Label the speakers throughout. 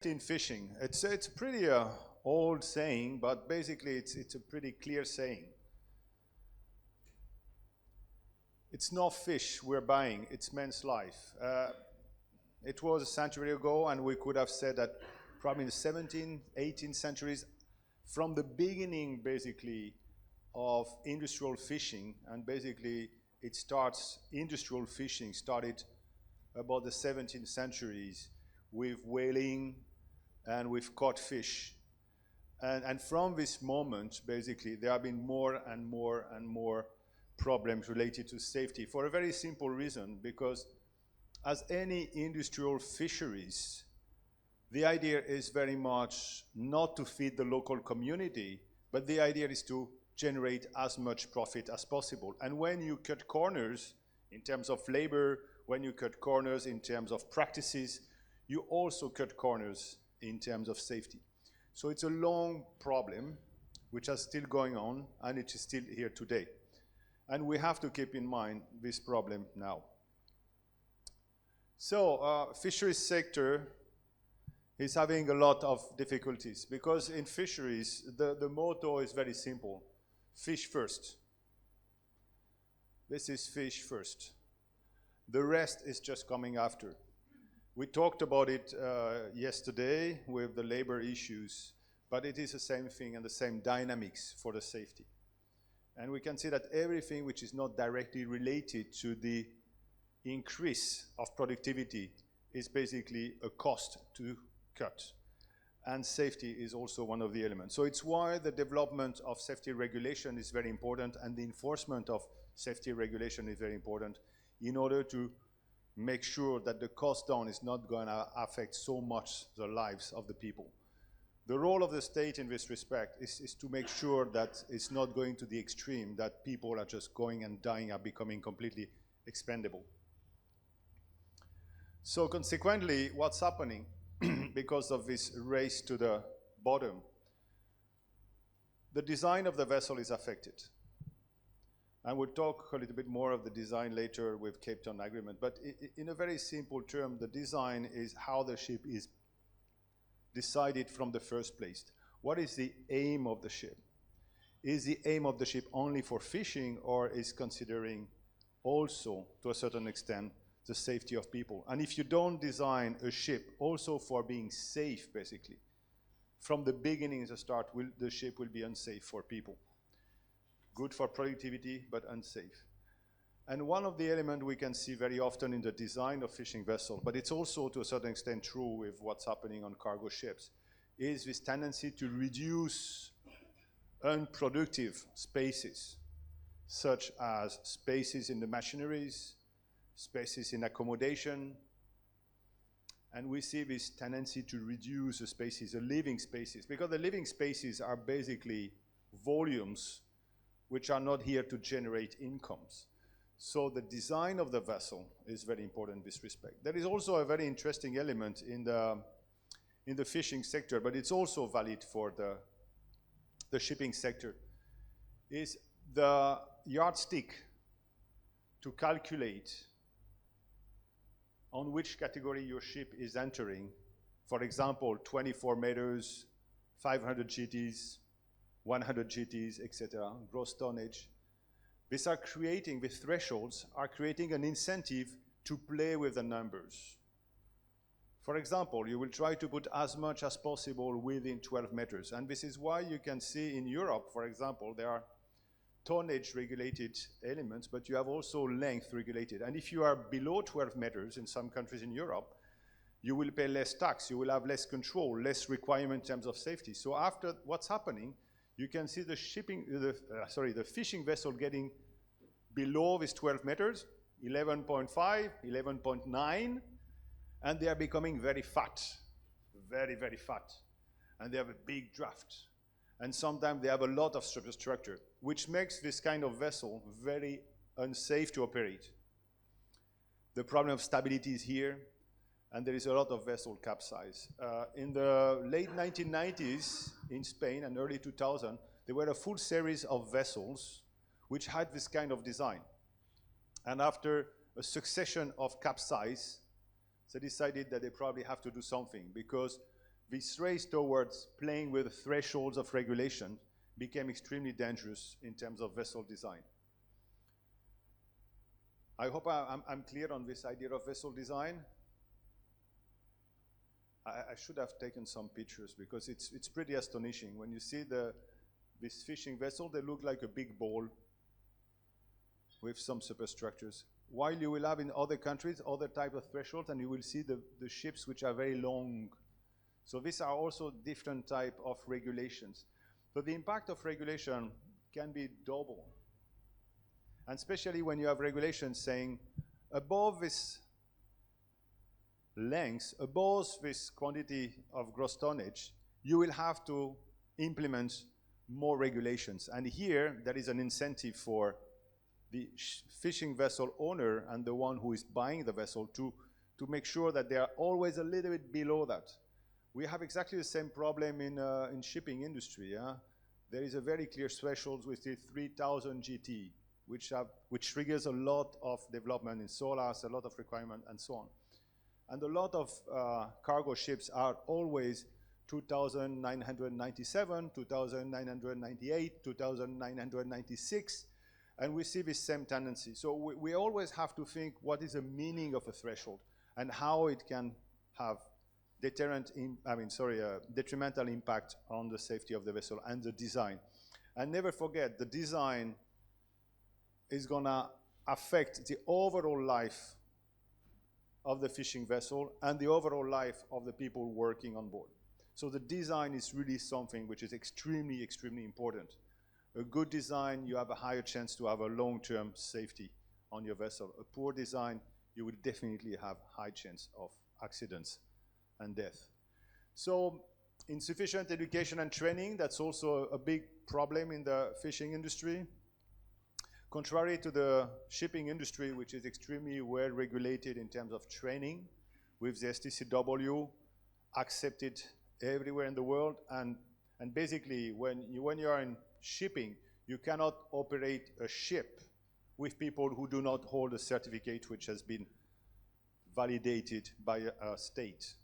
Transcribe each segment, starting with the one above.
Speaker 1: Safety in fishing. It's a pretty old saying, but basically it's a pretty clear saying. It's not fish we're buying, it's men's life. It was a century ago, and we could have said that probably in the 17th, 18th centuries, from the beginning, basically, of industrial fishing, and basically industrial fishing started about the 17th centuries with whaling and with caught fish. And from this moment, basically, there have been more and more and more problems related to safety for a very simple reason, because as any industrial fisheries, the idea is very much not to feed the local community, but the idea is to generate as much profit as possible. And when you cut corners in terms of labor, when you cut corners in terms of practices, you also cut corners in terms of safety. So it's a long problem which is still going on, and it is still here today. And we have to keep in mind this problem now. So fisheries sector is having a lot of difficulties, because in fisheries, the motto is very simple: fish first. This is fish first. The rest is just coming after. We talked about it yesterday with the labor issues, but it is the same thing and the same dynamics for the safety. And we can see that everything which is not directly related to the increase of productivity is basically a cost to cut. And safety is also one of the elements. So it's why the development of safety regulation is very important, and the enforcement of safety regulation is very important, in order to make sure that the cost down is not going to affect so much the lives of the people. The role of the state in this respect is to make sure that it's not going to the extreme, that people are just going and dying, are becoming completely expendable. So consequently, what's happening because of this race to the bottom? The design of the vessel is affected. And we'll talk a little bit more of the design later with Cape Town Agreement. But in a very simple term, the design is how the ship is decided from the first place. What is the aim of the ship? Is the aim of the ship only for fishing, or is considering also, to a certain extent, the safety of people? And if you don't design a ship also for being safe, basically, from the beginning, the start, the ship will be unsafe for people. Good for productivity, but unsafe. And one of the elements we can see very often in the design of fishing vessels, but it's also to a certain extent true with what's happening on cargo ships, is this tendency to reduce unproductive spaces, such as spaces in the machineries, spaces in accommodation. And we see this tendency to reduce the spaces, the living spaces, because the living spaces are basically volumes which are not here to generate incomes. So the design of the vessel is very important in this respect. There is also a very interesting element in the fishing sector, but it's also valid for the shipping sector, is the yardstick to calculate on which category your ship is entering. For example, 24 meters, 500 GTs, 100 GTs, etc., gross tonnage. The thresholds are creating an incentive to play with the numbers. For example, you will try to put as much as possible within 12 meters. And this is why you can see in Europe, for example, there are tonnage regulated elements, but you have also length regulated. And if you are below 12 meters in some countries in Europe, you will pay less tax, you will have less control, less requirement in terms of safety. So after what's happening, you can see the fishing vessel getting below this 12 meters, 11.5, 11.9, and they are becoming very fat, very, very fat. And they have a big draft. And sometimes they have a lot of superstructure, which makes this kind of vessel very unsafe to operate. The problem of stability is here, and there is a lot of vessel capsize. In the late 1990s in Spain and early 2000, there were a full series of vessels which had this kind of design. And after a succession of capsize, they decided that they probably have to do something, because this race towards playing with thresholds of regulation became extremely dangerous in terms of vessel design. I hope I'm clear on this idea of vessel design. I should have taken some pictures because it's pretty astonishing. When you see this fishing vessel, they look like a big ball with some superstructures. While you will have in other countries other type of thresholds, and you will see the ships which are very long. So these are also different type of regulations. So the impact of regulation can be double. And especially when you have regulations saying above this length, above this quantity of gross tonnage, you will have to implement more regulations. And here there is an incentive for the fishing vessel owner and the one who is buying the vessel to make sure that they are always a little bit below that. We have exactly the same problem in shipping industry. Yeah? There is a very clear threshold with the 3000 GT, which triggers a lot of development in SOLAS, a lot of requirement, and so on. And a lot of cargo ships are always 2,997, 2,998, 2,996, and we see this same tendency. So we always have to think what is the meaning of a threshold and how it can have detrimental impact on the safety of the vessel and the design. And never forget, the design is gonna affect the overall life of the fishing vessel and the overall life of the people working on board. So the design is really something which is extremely, extremely important. A good design, you have a higher chance to have a long-term safety on your vessel. A poor design, you will definitely have high chance of accidents and death. So insufficient education and training, that's also a big problem in the fishing industry. Contrary to the shipping industry, which is extremely well regulated in terms of training, with the STCW accepted everywhere in the world, and basically when you are in shipping, you cannot operate a ship with people who do not hold a certificate which has been validated by a state.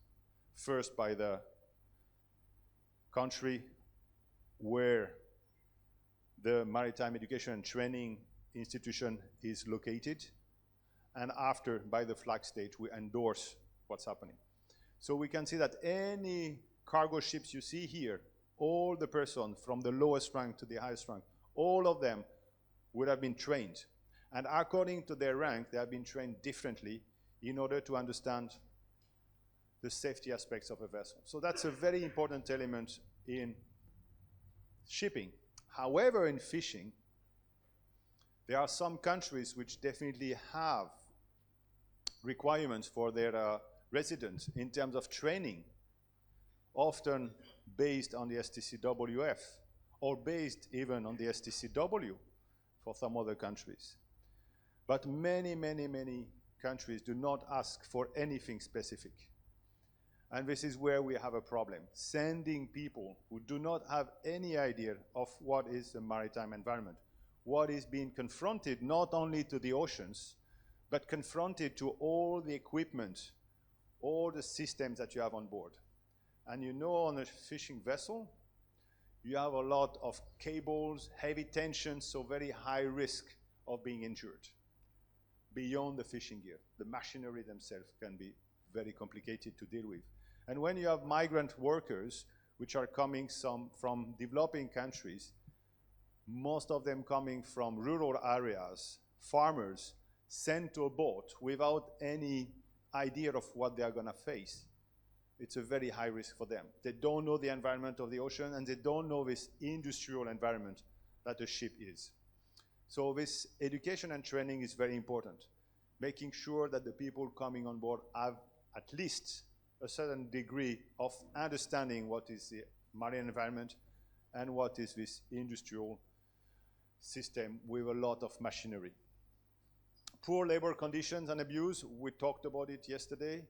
Speaker 1: First by the country where the maritime education and training institution is located, and after by the flag state we endorse what's happening. So we can see that any cargo ships you see here, all the persons from the lowest rank to the highest rank, all of them would have been trained. And according to their rank, they have been trained differently in order to understand the safety aspects of a vessel. So that's a very important element in shipping. However, in fishing, there are some countries which definitely have requirements for their residents in terms of training, often based on the STCWF or based even on the STCW for some other countries. But many, many, many countries do not ask for anything specific. And this is where we have a problem. Sending people who do not have any idea of what is the maritime environment, what is being confronted not only to the oceans, but confronted to all the equipment, all the systems that you have on board. And you know, on a fishing vessel, you have a lot of cables, heavy tensions, so very high risk of being injured. Beyond the fishing gear, the machinery themselves can be very complicated to deal with. And when you have migrant workers, which are coming from developing countries, most of them coming from rural areas, farmers, sent to a boat without any idea of what they are going to face, it's a very high risk for them. They don't know the environment of the ocean, and they don't know this industrial environment that a ship is. So this education and training is very important, making sure that the people coming on board have at least a certain degree of understanding what is the marine environment and what is this industrial system with a lot of machinery. Poor labor conditions and abuse, we talked about it yesterday.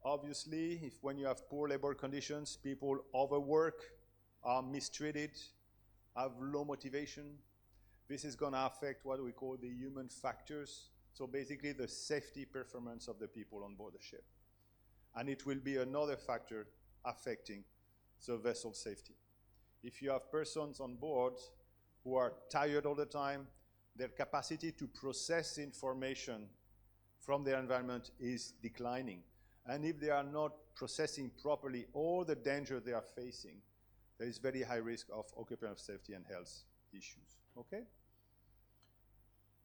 Speaker 1: Obviously, when you have poor labor conditions, people overwork, are mistreated, have low motivation. This is going to affect what we call the human factors, so basically the safety performance of the people on board the ship. And it will be another factor affecting the vessel safety. If you have persons on board who are tired all the time, their capacity to process information from their environment is declining. And if they are not processing properly all the danger they are facing, there is very high risk of occupational safety and health issues. Okay?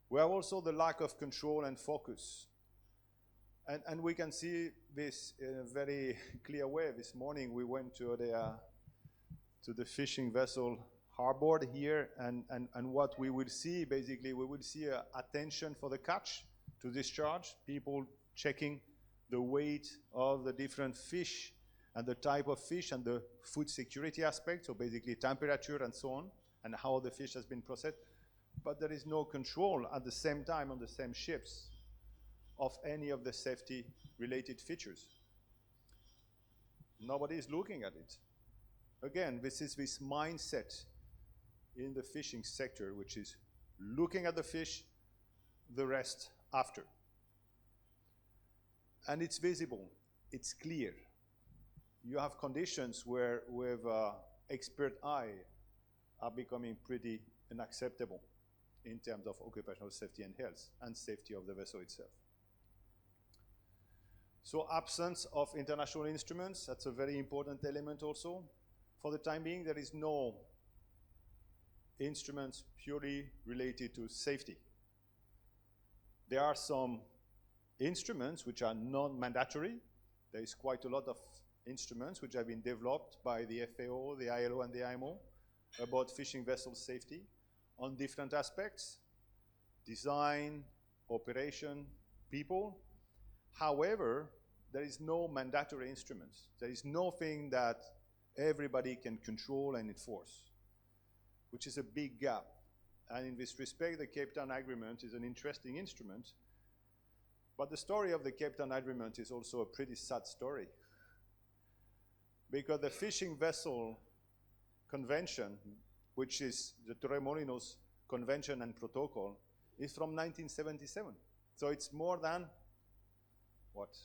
Speaker 1: We have also the lack of control and focus. And we can see this in a very clear way. This morning we went to the fishing vessel harbor here, and what we will see, basically, we will see attention for the catch to discharge, people checking the weight of the different fish and the type of fish and the food security aspect, so basically temperature and so on, and how the fish has been processed. But there is no control at the same time on the same ships of any of the safety-related features. Nobody is looking at it. Again, this is this mindset in the fishing sector, which is looking at the fish, the rest after. And it's visible, it's clear. You have conditions where, with expert eye, are becoming pretty unacceptable in terms of occupational safety and health, and safety of the vessel itself. So absence of international instruments, that's a very important element also. For the time being, there is no instruments purely related to safety. There are some instruments which are non-mandatory. There is quite a lot of instruments which have been developed by the FAO, the ILO, and the IMO about fishing vessel safety on different aspects: design, operation, people. However, there is no mandatory instruments. There is nothing that everybody can control and enforce, which is a big gap. And in this respect, the Cape Town Agreement is an interesting instrument. But the story of the Cape Town Agreement is also a pretty sad story, because the Fishing Vessel Convention, which is the Torremolinos Convention and Protocol, is from 1977. So it's more than, what,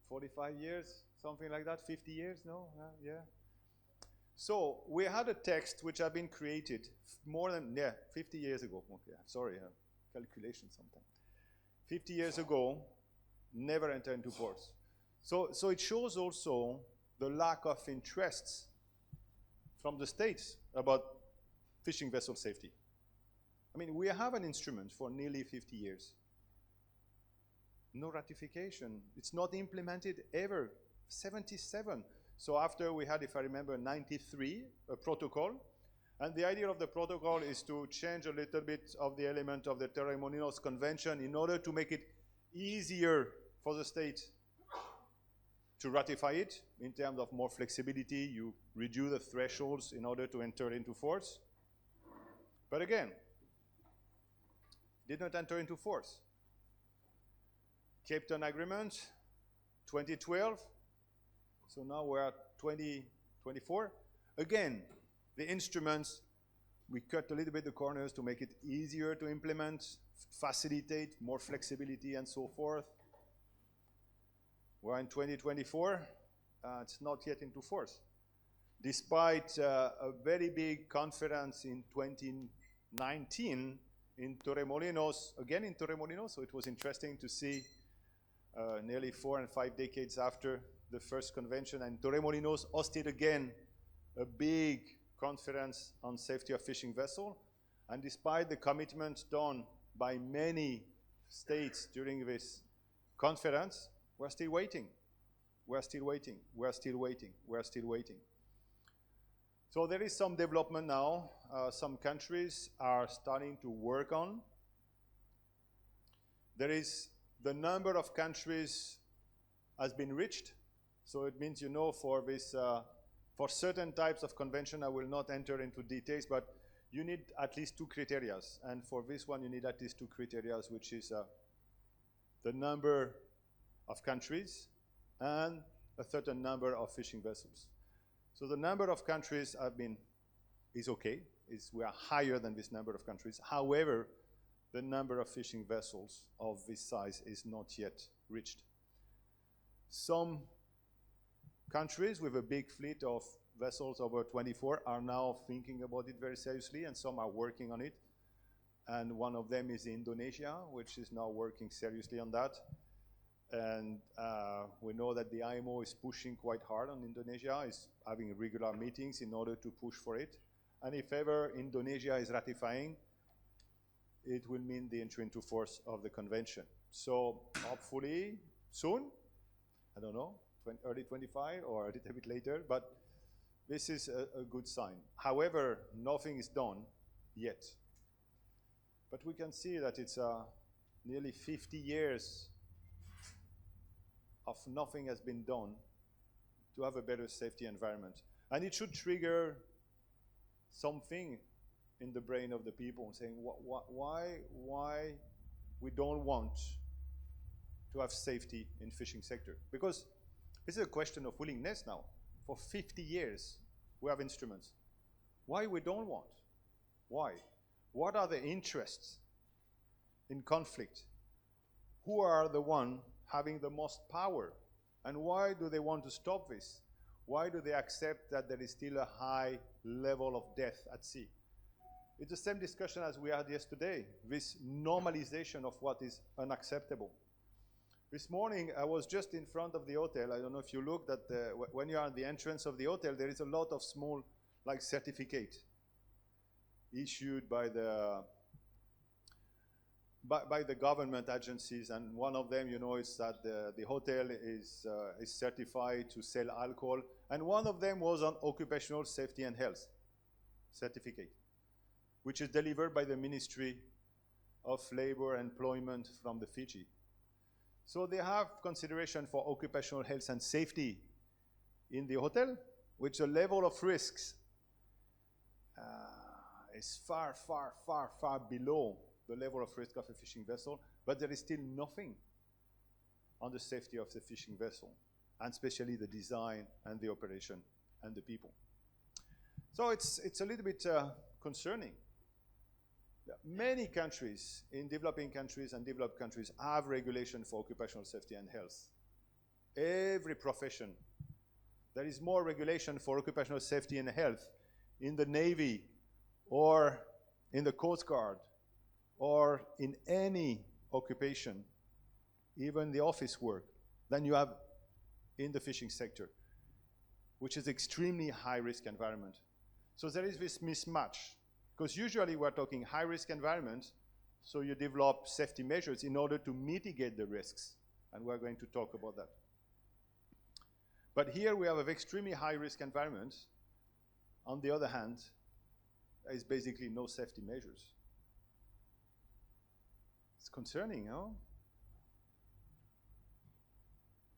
Speaker 1: 45 years, something like that, 50 years, no? Yeah. So we had a text which had been created more than, 50 years ago. Okay, sorry, calculation sometime. 50 years ago, never entered into force. So it shows also the lack of interests from the states about fishing vessel safety. I mean, we have an instrument for nearly 50 years. No ratification. It's not implemented ever. 77. So after we had, if I remember, 93, a protocol. And the idea of the protocol is to change a little bit of the element of the Torremolinos Convention in order to make it easier for the state to ratify it in terms of more flexibility. You reduce the thresholds in order to enter into force. But again, did not enter into force. Cape Town Agreement, 2012. So now we're at 2024. Again, the instruments, we cut a little bit the corners to make it easier to implement, facilitate more flexibility and so forth. We're in 2024. It's not yet into force. Despite a very big conference in 2019 in Torremolinos, again in Torremolinos, so it was interesting to see nearly 4 and 5 decades after the first convention, and Torremolinos hosted again a big conference on safety of fishing vessel. And despite the commitments done by many states during this conference, we're still waiting. We're still waiting. We're still waiting. We're still waiting. So there is some development now. Some countries are starting to work on. There is the number of countries has been reached. So it means, you know, for this, for certain types of convention, I will not enter into details, but you need at least 2 criteria. And for this one, you need at least 2 criteria, which is the number of countries and a certain number of fishing vessels. So the number of countries is okay. We are higher than this number of countries. However, the number of fishing vessels of this size is not yet reached. Some countries with a big fleet of vessels over 24 are now thinking about it very seriously, and some are working on it. And one of them is Indonesia, which is now working seriously on that. And we know that the IMO is pushing quite hard on Indonesia, is having regular meetings in order to push for it. And if ever Indonesia is ratifying, it will mean the entry into force of the convention. So hopefully soon, I don't know, early 25 or a little bit later, but this is a good sign. However, nothing is done yet. But we can see that it's nearly 50 years of nothing has been done to have a better safety environment. And it should trigger something in the brain of the people saying, why we don't want to have safety in fishing sector? Because this is a question of willingness now. For 50 years, we have instruments. Why we don't want? Why? What are the interests in conflict? Who are the one having the most power? And why do they want to stop this? Why do they accept that there is still a high level of death at sea? It's the same discussion as we had yesterday, this normalization of what is unacceptable. This morning, I was just in front of the hotel. I don't know if you looked at when you are at the entrance of the hotel, there is a lot of small, like, certificate issued by the government agencies, and one of them, you know, is that the hotel is certified to sell alcohol, and one of them was on occupational safety and health certificate, which is delivered by the Ministry of Labor and Employment from the Fiji. So they have consideration for occupational health and safety in the hotel, which the level of risks is far, far, far, far below the level of risk of a fishing vessel, but there is still nothing on the safety of the fishing vessel, and especially the design and the operation and the people. So it's a little bit concerning. Many countries, in developing countries and developed countries, have regulation for occupational safety and health. Every profession. There is more regulation for occupational safety and health in the Navy or in the Coast Guard or in any occupation, even the office work, than you have in the fishing sector, which is extremely high-risk environment. So there is this mismatch, because usually we're talking high-risk environment, so you develop safety measures in order to mitigate the risks, and we're going to talk about that. But here we have an extremely high-risk environment. On the other hand, there is basically no safety measures. It's concerning, no?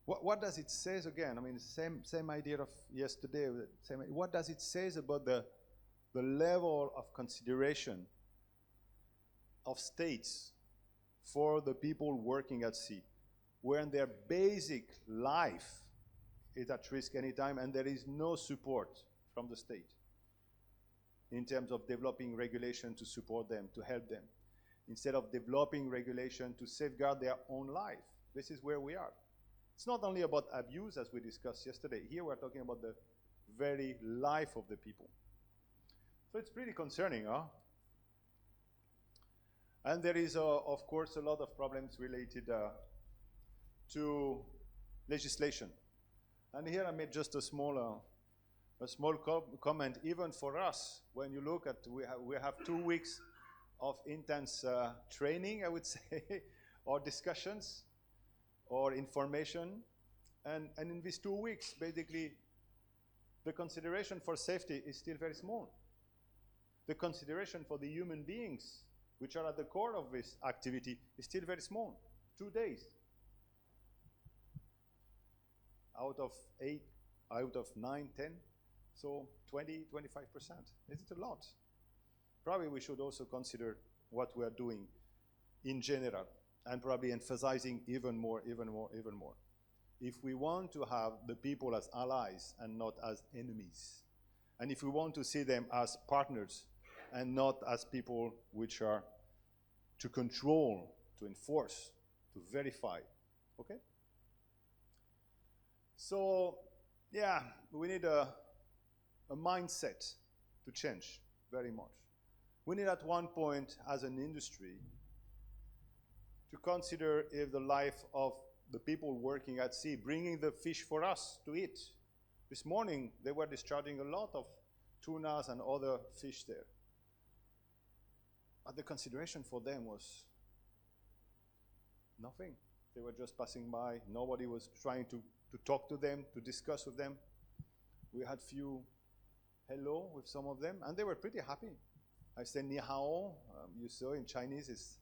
Speaker 1: What does it say again? I mean, same idea of yesterday. What does it say about the level of consideration of states for the people working at sea, where their basic life is at risk anytime, and there is no support from the state in terms of developing regulation to support them, to help them, instead of developing regulation to safeguard their own life. This is where we are. It's not only about abuse, as we discussed yesterday. Here we're talking about the very life of the people. So it's pretty concerning, huh? And there is, of course, a lot of problems related to legislation. And here I made just a small comment. Even for us, when you look at, we have 2 weeks of intense training, I would say, or discussions, or information. And in these 2 weeks, basically, the consideration for safety is still very small. The consideration for the human beings, which are at the core of this activity, is still very small. 2 days. Out of 8, out of 9, 10, so 20, 25%. Is it a lot? Probably we should also consider what we are doing in general, and probably emphasizing even more. If we want to have the people as allies and not as enemies, and if we want to see them as partners and not as people which are to control, to enforce, to verify, okay? So Yeah, we need a mindset to change very much. We need at one point, as an industry, to consider if the life of the people working at sea, bringing the fish for us to eat. This morning, they were discharging a lot of tunas and other fish there. But the consideration for them was nothing. They were just passing by. Nobody was trying to talk to them, to discuss with them. We had few hello with some of them, and they were pretty happy. I said ni hao, you saw in Chinese is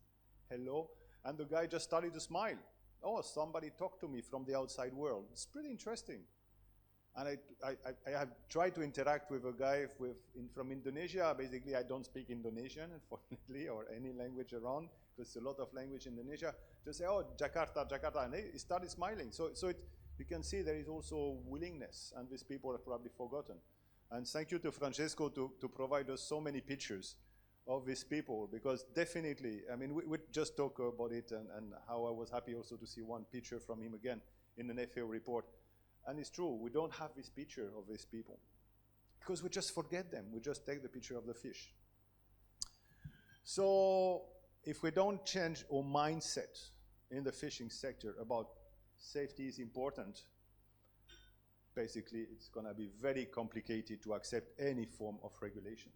Speaker 1: hello, and the guy just started to smile. Oh, somebody talked to me from the outside world. It's pretty interesting. And I have tried to interact with a guy from Indonesia. Basically, I don't speak Indonesian, unfortunately, or any language around, because there's a lot of language in Indonesia. Just say, oh, Jakarta, Jakarta, and he started smiling. So you can see there is also willingness, and these people are probably forgotten. And thank you to Francesco to provide us so many pictures of these people, because definitely, I mean, we just talk about it, and how I was happy also to see one picture from him again in an FAO report. And it's true, we don't have this picture of these people because we just forget them. We just take the picture of the fish. So if we don't change our mindset in the fishing sector about safety is important, basically it's going to be very complicated to accept any form of regulation.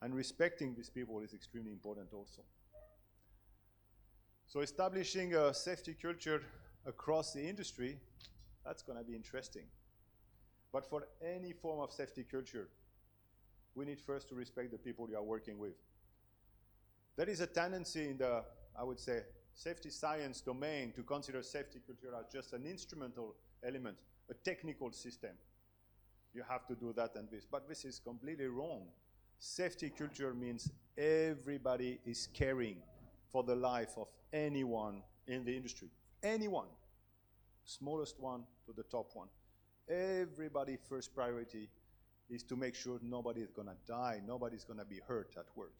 Speaker 1: And respecting these people is extremely important also. So establishing a safety culture across the industry, that's going to be interesting. But for any form of safety culture, we need first to respect the people you are working with. There is a tendency in the, I would say, safety science domain to consider safety culture as just an instrumental element, a technical system. You have to do that and this, but this is completely wrong. Safety culture means everybody is caring for the life of anyone in the industry. Anyone, smallest one to the top one. Everybody's first priority is to make sure nobody is going to die, nobody's going to be hurt at work.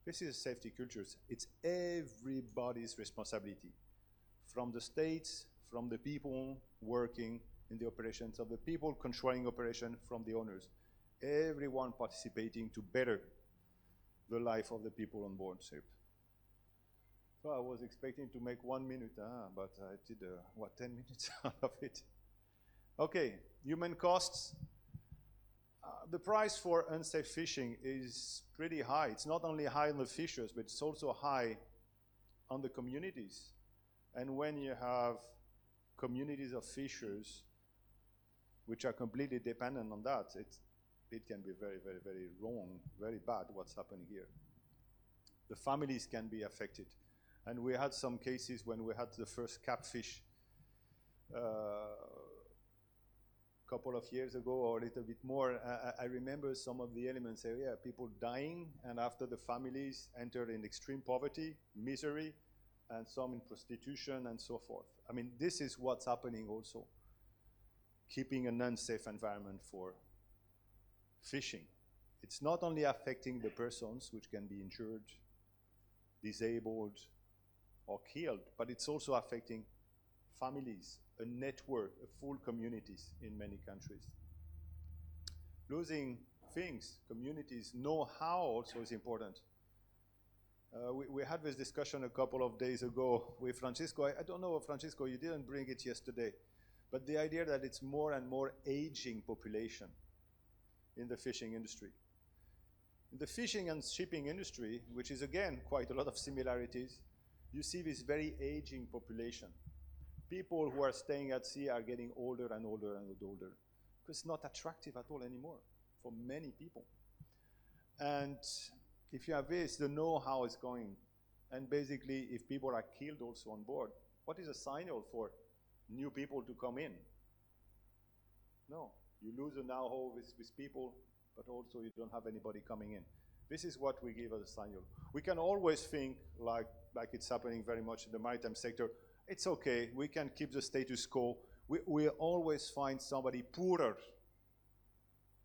Speaker 1: This is safety culture. It's everybody's responsibility, from the states, from the people working in the operations, of the people controlling operation, from the owners. Everyone participating to better the life of the people on board ship. So I was expecting to make 1 minute, but I did, 10 minutes out of it. Okay, human costs. The price for unsafe fishing is pretty high. It's not only high on the fishers, but it's also high on the communities. And when you have communities of fishers which are completely dependent on that, it can be very, very, very wrong, very bad what's happening here. The families can be affected. And we had some cases when we had the first catfish couple of years ago or a little bit more. I remember some of the elements say, yeah, people dying, and after the families entered in extreme poverty, misery, and some in prostitution and so forth. I mean, this is what's happening also, keeping an unsafe environment for fishing. It's not only affecting the persons, which can be injured, disabled, or killed, but it's also affecting families, a network, a full communities in many countries. Losing things, communities, know-how also is important. We had this discussion a couple of days ago with Francisco. I don't know, Francisco, you didn't bring it yesterday, but the idea that it's more and more aging population in the fishing industry. In the fishing and shipping industry, which is again quite a lot of similarities, you see this very aging population. People who are staying at sea are getting older and older and older, because it's not attractive at all anymore for many people. And if you have this, the know-how is going. And basically, if people are killed also on board, what is a signal for new people to come in? No, you lose the know-how with people, but also you don't have anybody coming in. This is what we give as a signal. We can always think, like it's happening very much in the maritime sector, it's okay, we can keep the status quo. We'll always find somebody poorer,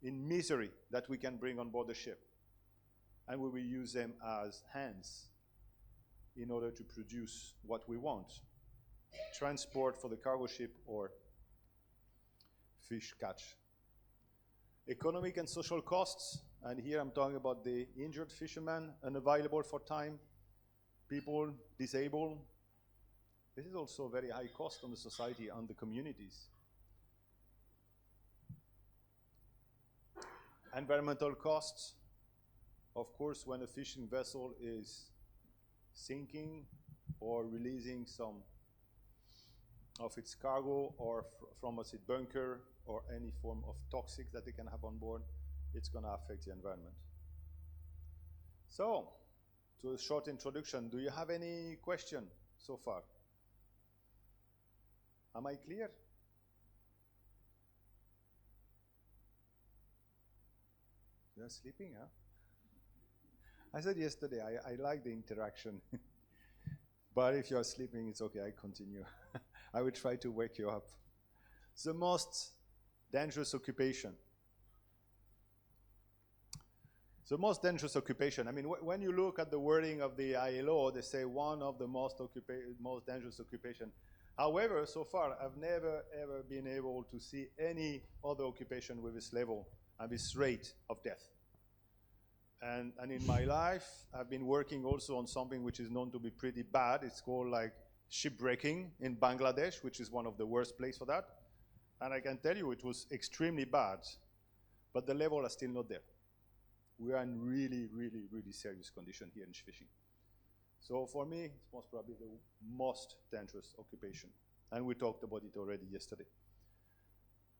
Speaker 1: in misery, that we can bring on board the ship. And we will use them as hands in order to produce what we want. Transport for the cargo ship or fish catch. Economic and social costs, and here I'm talking about the injured fishermen, unavailable for time, people disabled. This is also a very high cost on the society and the communities. Environmental costs, of course, when a fishing vessel is sinking or releasing some of its cargo or from its bunker or any form of toxic that they can have on board, it's going to affect the environment. So, to a short introduction, do you have any question so far? Am I clear? You're sleeping, huh? I said yesterday, I like the interaction. But if you're sleeping, it's okay, I continue. I will try to wake you up. The most dangerous occupation. The most dangerous occupation. I mean, when you look at the wording of the ILO, they say one of the most dangerous occupation. However, so far, I've never, ever been able to see any other occupation with this level and this rate of death. And in my life, I've been working also on something which is known to be pretty bad. It's called like shipbreaking in Bangladesh, which is one of the worst places for that. And I can tell you it was extremely bad, but the level is still not there. We are in really, really, really serious condition here in fishing. So for me, it's most probably the most dangerous occupation. And we talked about it already yesterday.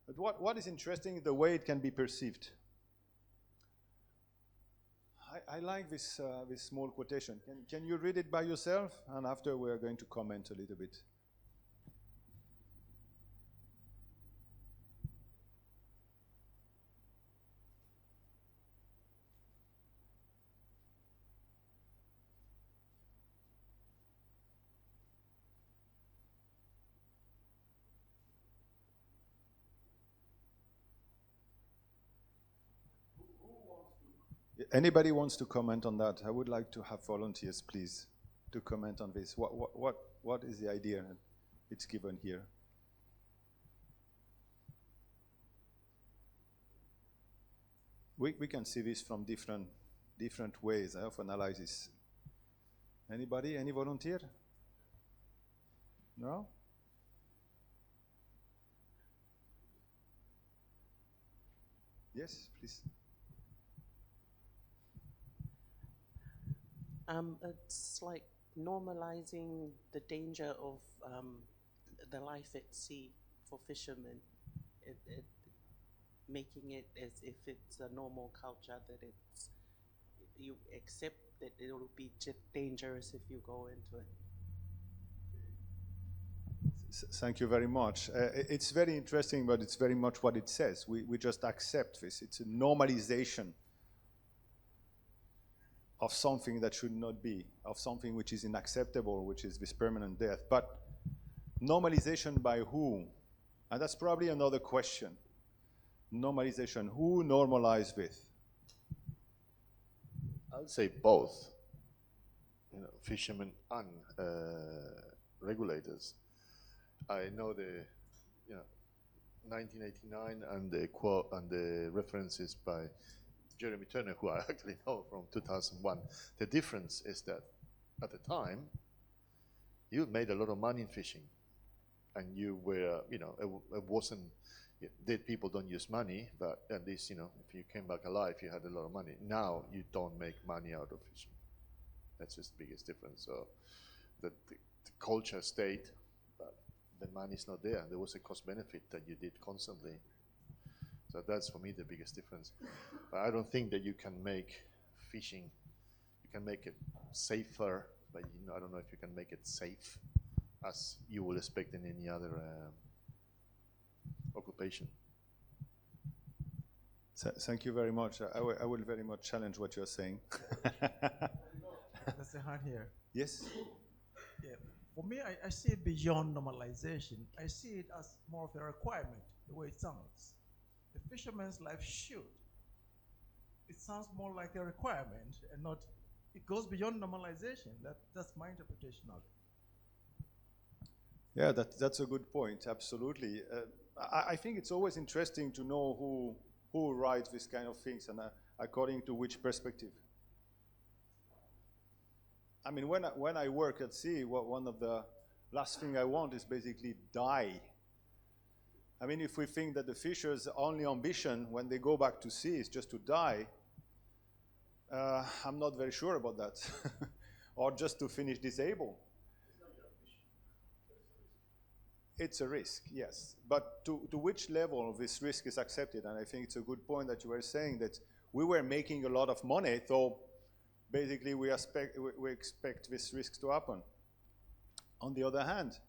Speaker 1: But what is interesting is the way it can be perceived. I like this small quotation. Can you read it by yourself? And after we are going to comment a little bit. Anybody wants to comment on that? I would like to have volunteers, please, to comment on this. What is the idea it's given here? We can see this from different ways of analysis. Anybody? Any volunteer? No? Yes, please.
Speaker 2: It's like normalizing the danger of the life at sea for fishermen, making it as if it's a normal culture, that you accept that it will be dangerous if you go into it.
Speaker 1: Thank you very much. It's very interesting, but it's very much what it says. We just accept this. It's a normalization of something that should not be, of something which is unacceptable, which is this permanent death. But normalization by who? And that's probably another question. Normalization, who normalize with?
Speaker 3: I would say both, fishermen and regulators. I know the, 1989 and the quote and the references by Jeremy Turner, who I actually know from 2001. The difference is that at the time, you made a lot of money in fishing, and you were, it wasn't, dead people don't use money, but at least, if you came back alive, you had a lot of money. Now you don't make money out of fishing. That's just the biggest difference. So the culture stayed, but the money's not there. There was a cost benefit that you did constantly. So that's for me the biggest difference. But I don't think that you can make fishing, you can make it safer, but I don't know if you can make it safe as you would expect in any other occupation.
Speaker 1: Thank you very much. I will very much challenge what you're saying.
Speaker 4: That's the hand here.
Speaker 1: Yes?
Speaker 4: Yeah. For me, I see it beyond normalization. I see it as more of a requirement, the way it sounds. The fisherman's life should. It sounds more like a requirement and not, it goes beyond normalization. That's my interpretation of it.
Speaker 1: Yeah, that's a good point, absolutely. I think it's always interesting to know who writes this kind of things and according to which perspective. I mean, when I work at sea, one of the last thing I want is basically die. I mean, if we think that the fishers' only ambition when they go back to sea is just to die, I'm not very sure about that. Or just to finish disabled. It's a risk, yes. But to which level this risk is accepted? And I think it's a good point that you were saying that we were making a lot of money, so basically we expect this risk to happen. On the other hand,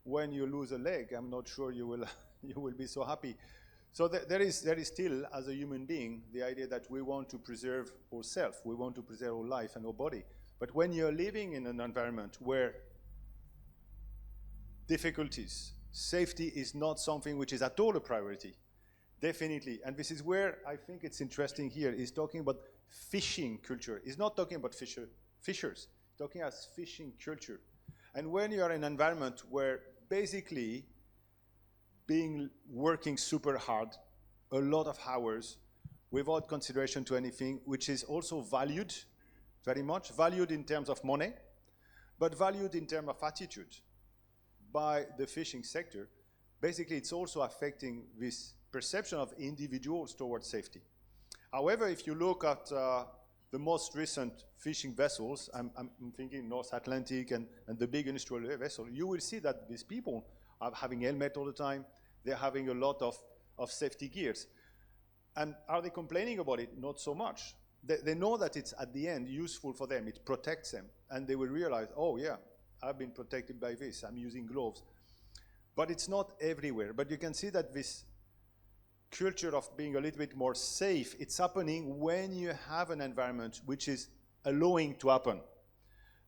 Speaker 1: when you lose a leg, I'm not sure you will be so happy. So there is still, as a human being, the idea that we want to preserve ourselves, we want to preserve our life and our body. But when you're living in an environment where difficulties, safety is not something which is at all a priority, definitely. And this is where I think it's interesting here, is talking about fishing culture. He's not talking about fishers, he's talking as fishing culture. And when you are in an environment where basically working super hard, a lot of hours, without consideration to anything, which is also valued very much, valued in terms of money, but valued in terms of attitude by the fishing sector, basically it's also affecting this perception of individuals towards safety. However, if you look at the most recent fishing vessels, I'm thinking North Atlantic and the big industrial vessel, you will see that these people are having helmet all the time, they're having a lot of safety gears. And are they complaining about it? Not so much. They know that it's at the end useful for them, it protects them, and they will realize, oh yeah, I've been protected by this, I'm using gloves. But it's not everywhere. But you can see that this culture of being a little bit more safe, it's happening when you have an environment which is allowing to happen.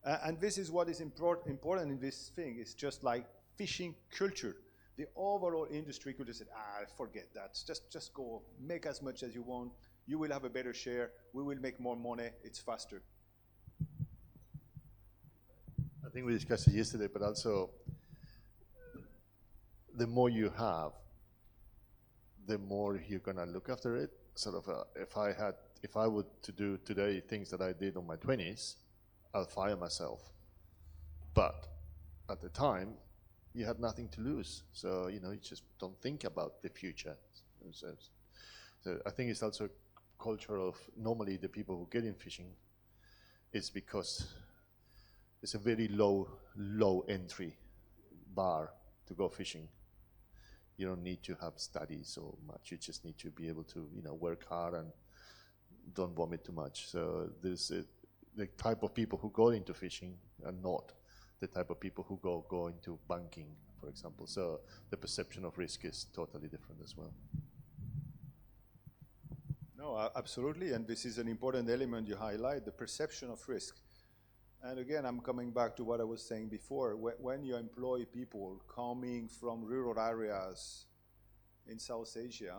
Speaker 1: And this is what is important in this thing. It's just like fishing culture. The overall industry could have said, forget that. Just go, make as much as you want. You will have a better share. We will make more money. It's faster.
Speaker 3: I think we discussed it yesterday, but also the more you have, the more you're gonna look after it. Sort of, if I would to do today things that I did on my 20s, I'll fire myself. But at the time, you had nothing to lose, so you just don't think about the future. So I think it's also a culture of normally the people who get in fishing is because it's a very low entry bar to go fishing. You don't need to have studies so much. You just need to be able to, work hard and don't vomit too much. So there's the type of people who go into fishing are not the type of people who go into banking, for example. So the perception of risk is totally different as well.
Speaker 1: No, absolutely, and this is an important element you highlight, the perception of risk. And again, I'm coming back to what I was saying before. When you employ people coming from rural areas in South Asia,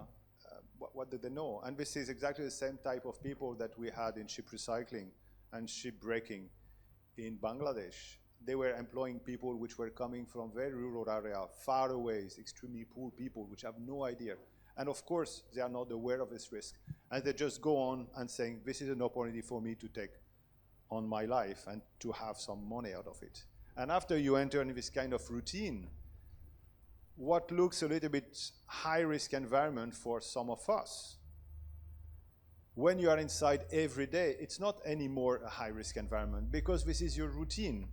Speaker 1: what do they know? And this is exactly the same type of people that we had in ship recycling and shipbreaking in Bangladesh. They were employing people which were coming from very rural area, far away, extremely poor people, which have no idea. And of course, they are not aware of this risk. And they just go on and saying, this is an opportunity for me to take on my life and to have some money out of it. And after you enter in this kind of routine, what looks a little bit high-risk environment for some of us, when you are inside every day, it's not anymore a high-risk environment because this is your routine.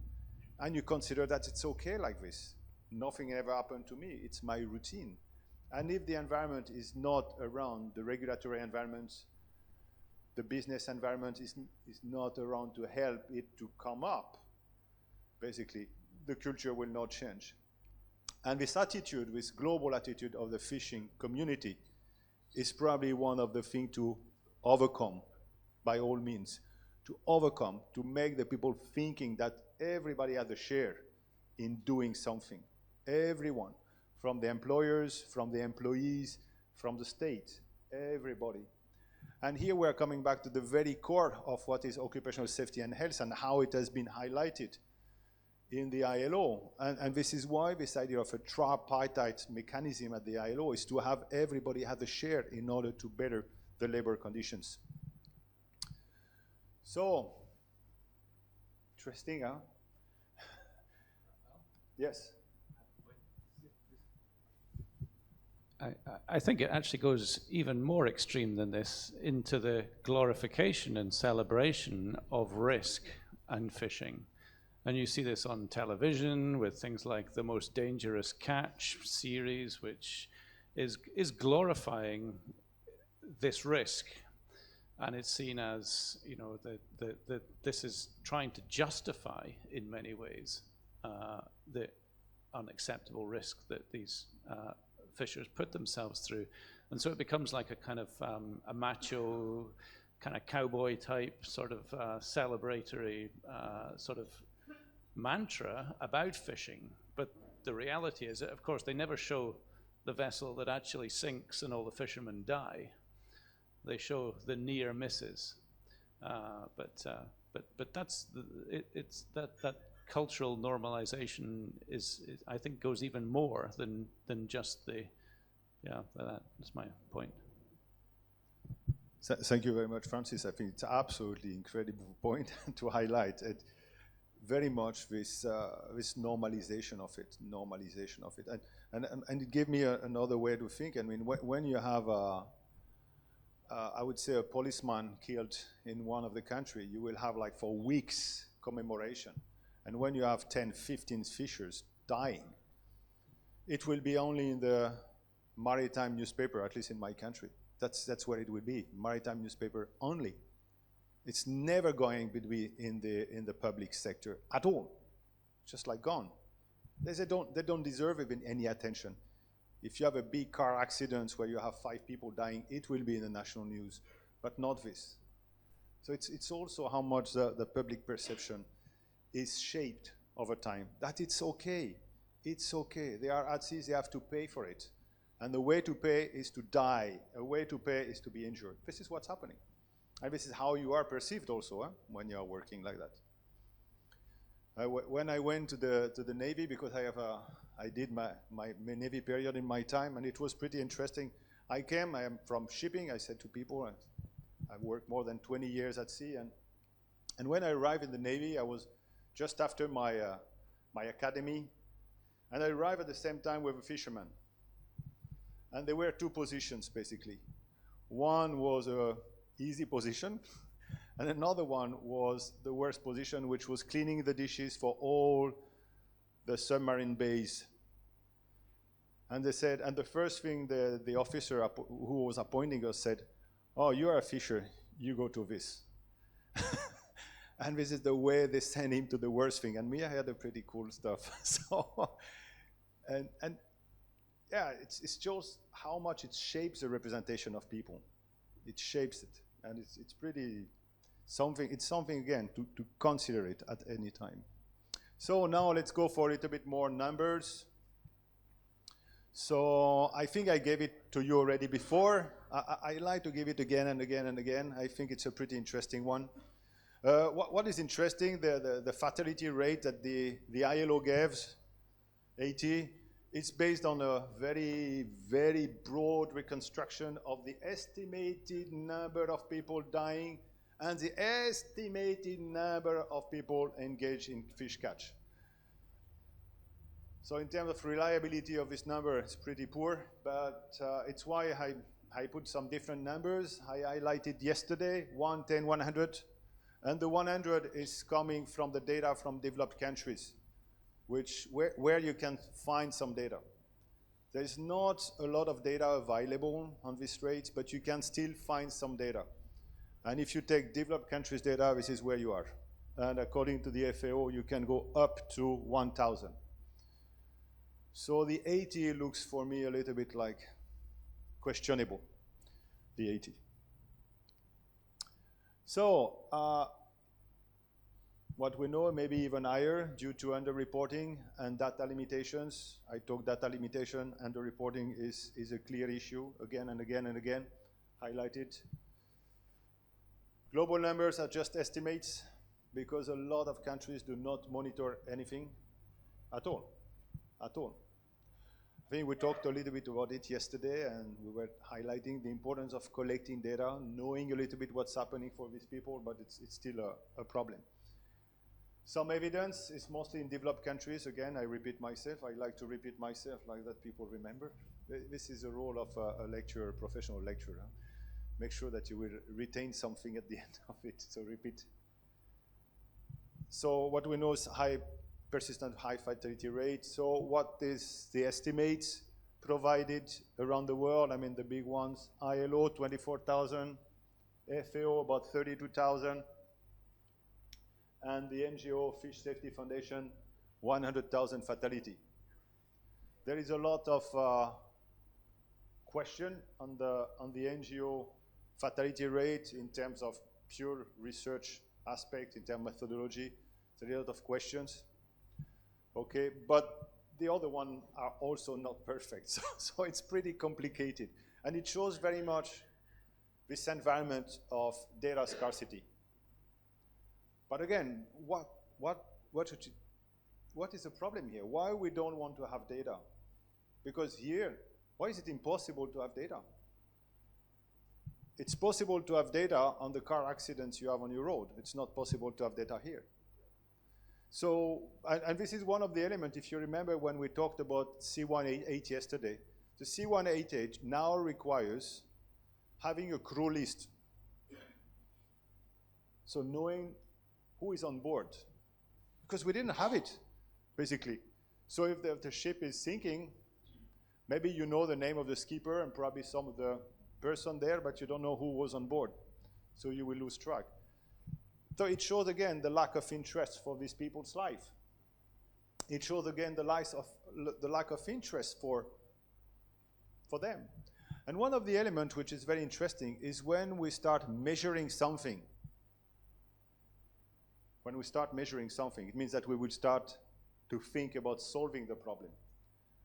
Speaker 1: And you consider that it's okay like this. Nothing ever happened to me, it's my routine. And if the environment is not around, the regulatory environment, the business environment is not around to help it to come up, basically, the culture will not change. And this attitude, this global attitude of the fishing community is probably one of the things to overcome, by all means, to make the people thinking that everybody has a share in doing something. Everyone, from the employers, from the employees, from the state, everybody. And here we are coming back to the very core of what is occupational safety and health and how it has been highlighted. in the ILO. And this is why this idea of a tripartite mechanism at the ILO is to have everybody have a share in order to better the labor conditions. So, interesting, huh? Yes.
Speaker 5: I think it actually goes even more extreme than this into the glorification and celebration of risk and fishing. And you see this on television with things like The Most Dangerous Catch series, which is glorifying this risk. And it's seen as, you know, that this is trying to justify, in many ways, the unacceptable risk that these fishers put themselves through. And so it becomes like a kind of a macho, kind of cowboy type sort of celebratory sort of mantra about fishing. But the reality is that, of course, they never show the vessel that actually sinks and all the fishermen die. They show the near misses. But that's it's that cultural normalization is I think goes even more than just the that's my point.
Speaker 1: Thank you very much, Francis. I think it's absolutely incredible point to highlight it. Very much this normalization of it, and it gave me another way to think. I mean, when you have I would say a policeman killed in one of the country, you will have like for weeks commemoration. And when you have 10, 15 fishers dying, it will be only in the maritime newspaper, at least in my country. That's where it will be, maritime newspaper only. It's never going to be in the public sector at all. Just like gone. They don't deserve even any attention. If you have a big car accident where you have 5 people dying, it will be in the national news, but not this. So it's also how much the public perception is shaped over time. That it's okay. It's okay. They are at sea, they have to pay for it. And the way to pay is to die. A way to pay is to be injured. This is what's happening. And this is how you are perceived also when you are working like that. When I went to the Navy, because I did my Navy period in my time, and it was pretty interesting. I am from shipping. I said to people, I've worked more than 20 years at sea, and when I arrived in the Navy, I was just after my academy, and I arrived at the same time with a fisherman. And there were 2 positions, basically. One was a easy position, and another one was the worst position, which was cleaning the dishes for all the submarine bays. And they said, and the first thing the officer who was appointing us said, "Oh, you are a fisher, you go to this." And this is the way they send him to the worst thing. And me, I had a pretty cool stuff. So, and yeah, it shows how much it shapes the representation of people. It shapes it, and it's pretty something. It's something again to consider it at any time. So now let's go for a little bit more numbers. So I think I gave it to you already before. I like to give it again and again and again. I think it's a pretty interesting one. What is interesting, the fatality rate that the ILO gives, 80, it's based on a very, very broad reconstruction of the estimated number of people dying and the estimated number of people engaged in fish catch. So in terms of reliability of this number, it's pretty poor, but it's why I put some different numbers. I highlighted yesterday, 1, 10, 100, and the 100 is coming from the data from developed countries, where you can find some data. There's not a lot of data available on these rates, but you can still find some data. And if you take developed countries data, this is where you are. And according to the FAO, you can go up to 1,000. So the 80 looks for me a little bit like questionable, the 80. So what we know, maybe even higher due to underreporting and data limitations. I talk data limitation, underreporting is a clear issue again and again and again, highlighted. Global numbers are just estimates because a lot of countries do not monitor anything at all, at all. I think we talked a little bit about it yesterday, and we were highlighting the importance of collecting data, knowing a little bit what's happening for these people, but it's still a problem. Some evidence is mostly in developed countries. Again, I repeat myself. I like to repeat myself like that people remember. This is the role of a lecturer, professional lecturer. Make sure that you will retain something at the end of it, so repeat. So what we know is persistent high fatality rate. So what is the estimates provided around the world? I mean, the big ones, ILO, 24,000, FAO, about 32,000, and the NGO, Fish Safety Foundation, 100,000 fatality. There is a lot of question on the NGO fatality rate in terms of pure research aspect, in terms of methodology. There's a lot of questions. Okay, but the other one are also not perfect, so it's pretty complicated. And it shows very much this environment of data scarcity. But again, what is the problem here? Why we don't want to have data? Because here, why is it impossible to have data? It's possible to have data on the car accidents you have on your road. It's not possible to have data here. So, and this is one of the elements, if you remember when we talked about C188 yesterday, the C188 now requires having a crew list. So knowing who is on board, because we didn't have it, basically. So if the ship is sinking, maybe you know the name of the skipper and probably some of the person there, but you don't know who was on board. So you will lose track. So it shows again the lack of interest for these people's life. It shows again the lack of interest for them. And one of the elements which is very interesting is when we start measuring something. When we start measuring something, it means that we will start to think about solving the problem.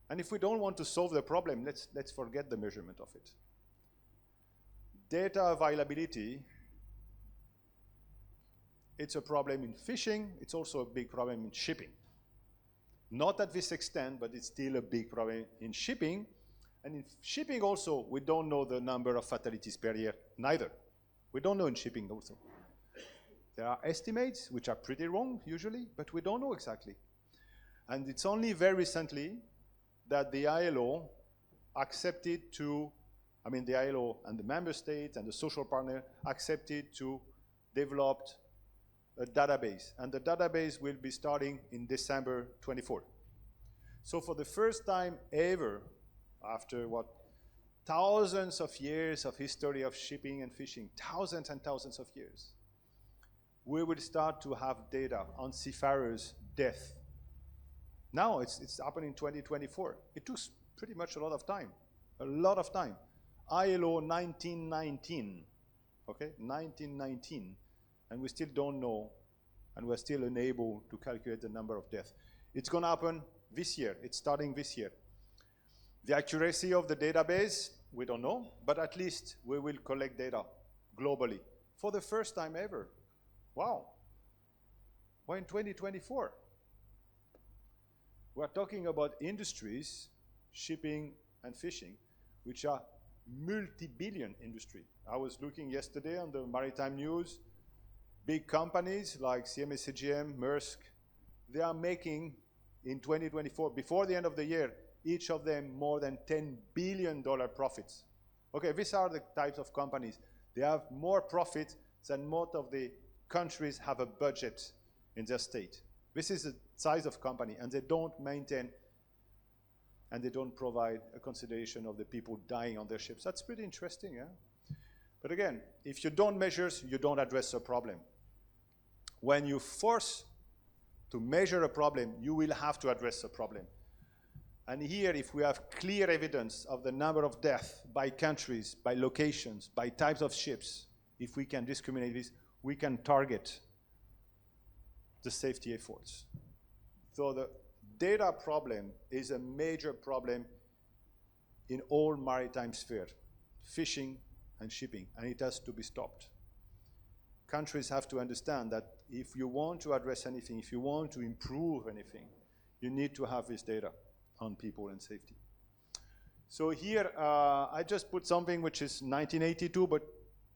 Speaker 1: And if we don't want to solve the problem, let's forget the measurement of it. Data availability, it's a problem in fishing. It's also a big problem in shipping. Not at this extent, but it's still a big problem in shipping. And in shipping also, we don't know the number of fatalities per year, neither. We don't know in shipping also. There are estimates, which are pretty wrong usually, but we don't know exactly. And it's only very recently that the ILO accepted to, the ILO and the member states and the social partner accepted to develop a database. And the database will be starting in December 24. So for the first time ever, after thousands of years of history of shipping and fishing, thousands and thousands of years, we will start to have data on seafarers' death. Now it's happening in 2024. It took pretty much a lot of time. ILO 1919, okay, 1919, and we still don't know, and we're still unable to calculate the number of deaths. It's going to happen this year. It's starting this year. The accuracy of the database, we don't know, but at least we will collect data globally for the first time ever. Wow. Why in 2024? We're talking about industries, shipping and fishing, which are multi-billion industry. I was looking yesterday on the maritime news, big companies like CMA CGM, Maersk, they are making in 2024, before the end of the year, each of them more than $10 billion profits. Okay, these are the types of companies. They have more profit than most of the countries have a budget in their state. This is the size of company, and they don't maintain and they don't provide a consideration of the people dying on their ships. That's pretty interesting, yeah? But again, if you don't measure, you don't address a problem. When you force to measure a problem, you will have to address a problem. And here, if we have clear evidence of the number of deaths by countries, by locations, by types of ships, if we can discriminate this, we can target the safety efforts. So the data problem is a major problem in all maritime sphere, fishing and shipping, and it has to be stopped. countries have to understand that if you want to address anything, if you want to improve anything, you need to have this data on people and safety. So here, I just put something which is 1982, but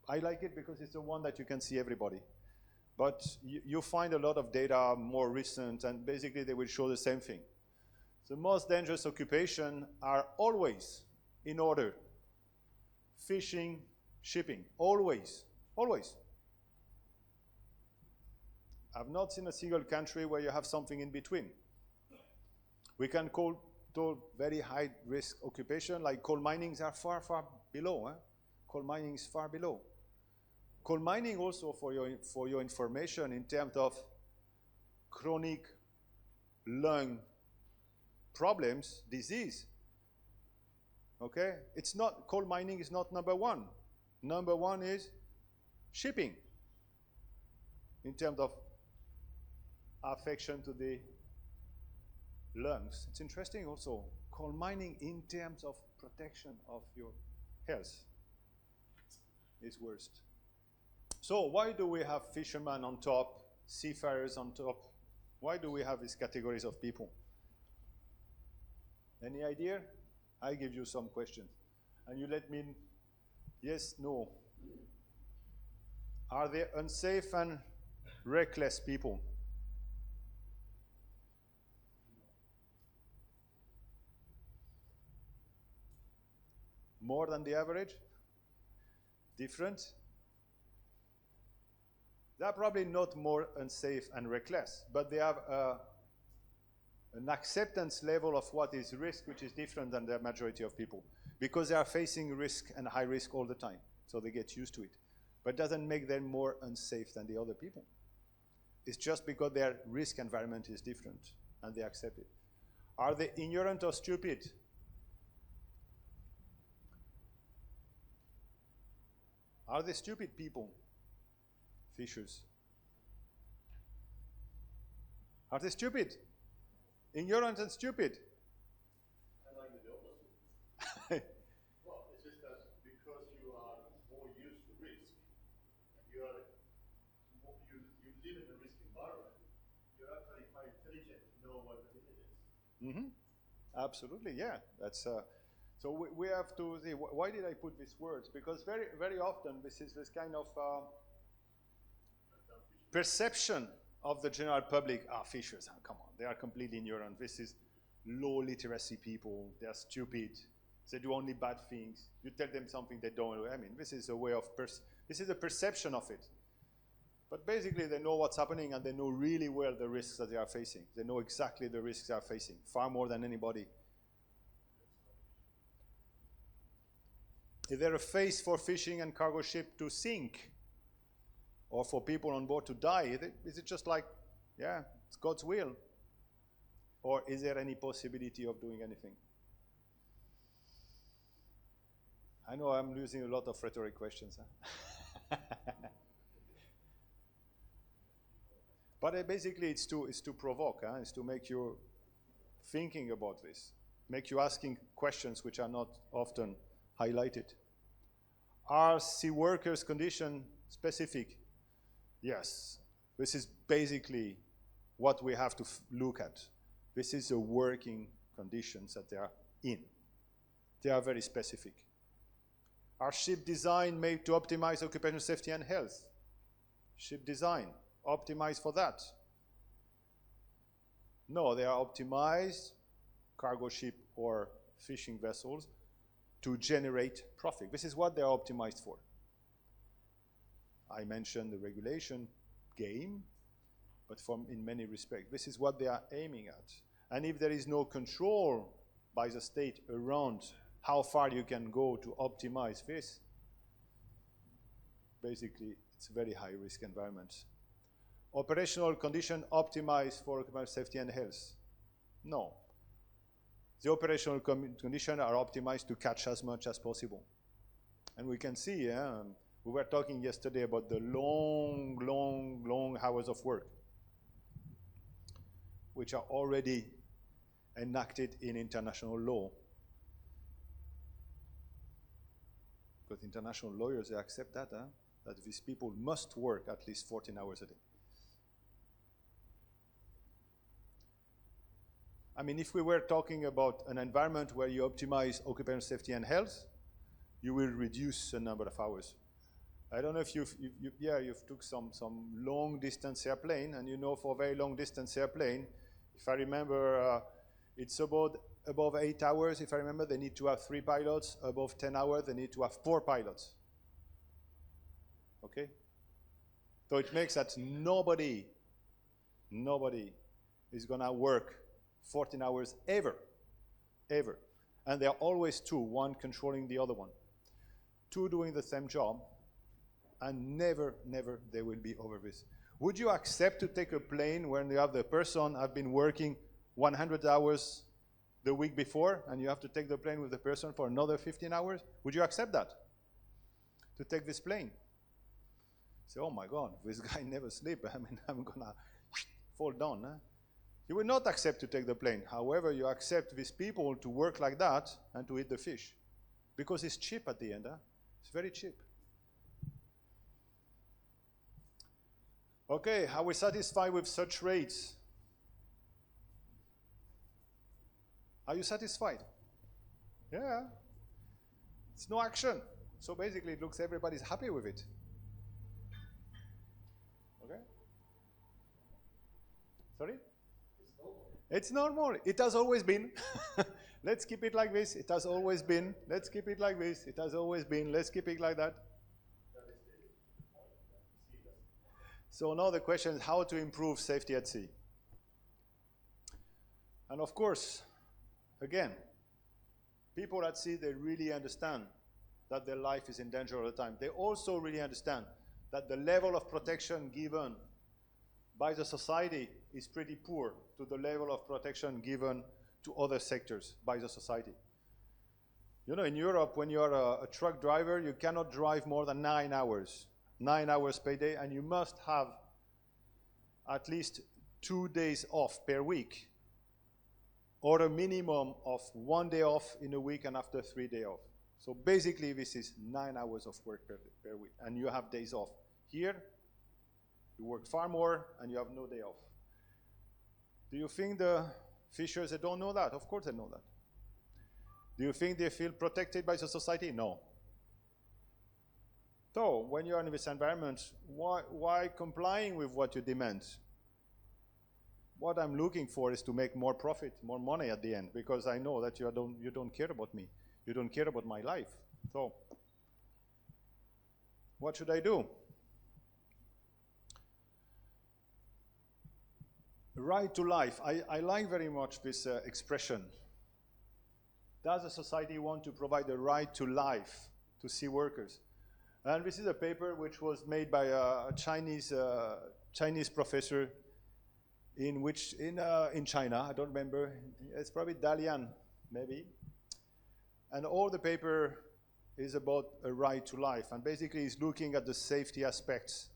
Speaker 1: I like it because it's the one that you can see everybody. But you find a lot of data more recent, and basically they will show the same thing. The most dangerous occupations are always in order. Fishing, shipping, always, always. I've not seen a single country where you have something in between. We can call very high risk occupation, like coal minings are far, far below. Coal mining is far below. Coal mining also, for your information, in terms of chronic lung problems, disease. Okay? It's not, coal mining is not number one. Number one is shipping in terms of affection to the lungs. It's interesting also, coal mining in terms of protection of your health is worst. So why do we have fishermen on top, seafarers on top? Why do we have these categories of people? Any idea? I give you some questions. And you let me, yes, no. Are they unsafe and reckless people? More than the average? Different? They are probably not more unsafe and reckless, but they have an acceptance level of what is risk, which is different than the majority of people, because they are facing risk and high risk all the time, so they get used to it. But it doesn't make them more unsafe than the other people. It's just because their risk environment is different, and they accept it. Are they ignorant or stupid? Are they stupid people? Fishers. Are they stupid? Ignorant and stupid?
Speaker 3: I like the opposite. Well, it's just that because you are more used to risk, you live in a risk environment, you're actually quite intelligent to know what the limit is.
Speaker 1: Mm-hmm. Absolutely, yeah. That's so we have to see. Why did I put these words? Because very, very often this is this kind of perception of the general public. Fishers, come on, they are completely ignorant. This is low literacy people. They are stupid. They do only bad things. You tell them something they don't. I mean, this is a way of this is a perception of it. But basically, they know what's happening, and they know really well the risks that they are facing. They know exactly the risks they are facing, far more than anybody. Is there a phase for fishing and cargo ship to sink, or for people on board to die? Is it just like, yeah, it's God's will? Or is there any possibility of doing anything? I know I'm losing a lot of rhetoric questions. Huh? But basically, it's to provoke. It's to make you thinking about this, make you asking questions which are not often highlighted. Are sea workers' conditions specific? Yes. This is basically what we have to look at. This is the working conditions that they are in. They are very specific. Are ship design made to optimize occupational safety and health? Ship design, optimized for that? No, they are optimized, cargo ship or fishing vessels, to generate profit. This is what they are optimized for. I mentioned the regulation game, but in many respects, this is what they are aiming at. And if there is no control by the state around how far you can go to optimize this, basically, it's a very high-risk environment. Operational condition optimized for occupational safety and health? No. The operational conditions are optimized to catch as much as possible. And we can see, we were talking yesterday about the long hours of work, which are already enacted in international law. Because international lawyers, they accept that, that these people must work at least 14 hours a day. I mean, if we were talking about an environment where you optimize occupational safety and health, you will reduce the number of hours. I don't know if you've took some long distance airplane, and you know for very long distance airplane, if I remember, it's above 8 hours, if I remember, they need to have 3 pilots. Above 10 hours, they need to have 4 pilots. Okay? So it makes that nobody is gonna work 14 hours ever. And there are always 2, one controlling the other one. 2 doing the same job, and never they will be over this. Would you accept to take a plane when you have the person have been working 100 hours the week before, and you have to take the plane with the person for another 15 hours? Would you accept that? To take this plane? Say, oh my God, this guy never sleeps. I mean, I'm gonna fall down. Huh? You will not accept to take the plane. However, you accept these people to work like that and to eat the fish. Because it's cheap at the end. Huh? It's very cheap. Okay, are we satisfied with such rates? Are you satisfied? Yeah. It's no action. So basically it looks everybody's happy with it. Okay? Sorry? It's normal. It has always been. Let's keep it like this. It has always been. Let's keep it like this. It has always been. Let's keep it like that. So now the question is how to improve safety at sea. And of course, again, people at sea, they really understand that their life is in danger all the time. They also really understand that the level of protection given by the society is pretty poor to the level of protection given to other sectors by the society. You know, in Europe, when you're a truck driver, you cannot drive more than 9 hours. 9 hours per day, and you must have at least 2 days off per week, or a minimum of 1 day off in a week and after 3 days off. So basically this is 9 hours of work per week, and you have days off. Here, you work far more and you have no day off. Do you think the fishers, they don't know that? Of course they know that. Do you think they feel protected by the society? No. So, when you're in this environment, why complying with what you demand? What I'm looking for is to make more profit, more money at the end, because I know that you don't care about me. You don't care about my life. So, what should I do? Right to life. I like very much this expression. Does a society want to provide a right to life to sea workers? And this is a paper which was made by a Chinese professor in China. I don't remember. It's probably Dalian, maybe. And all the paper is about a right to life. And basically he's looking at the safety aspects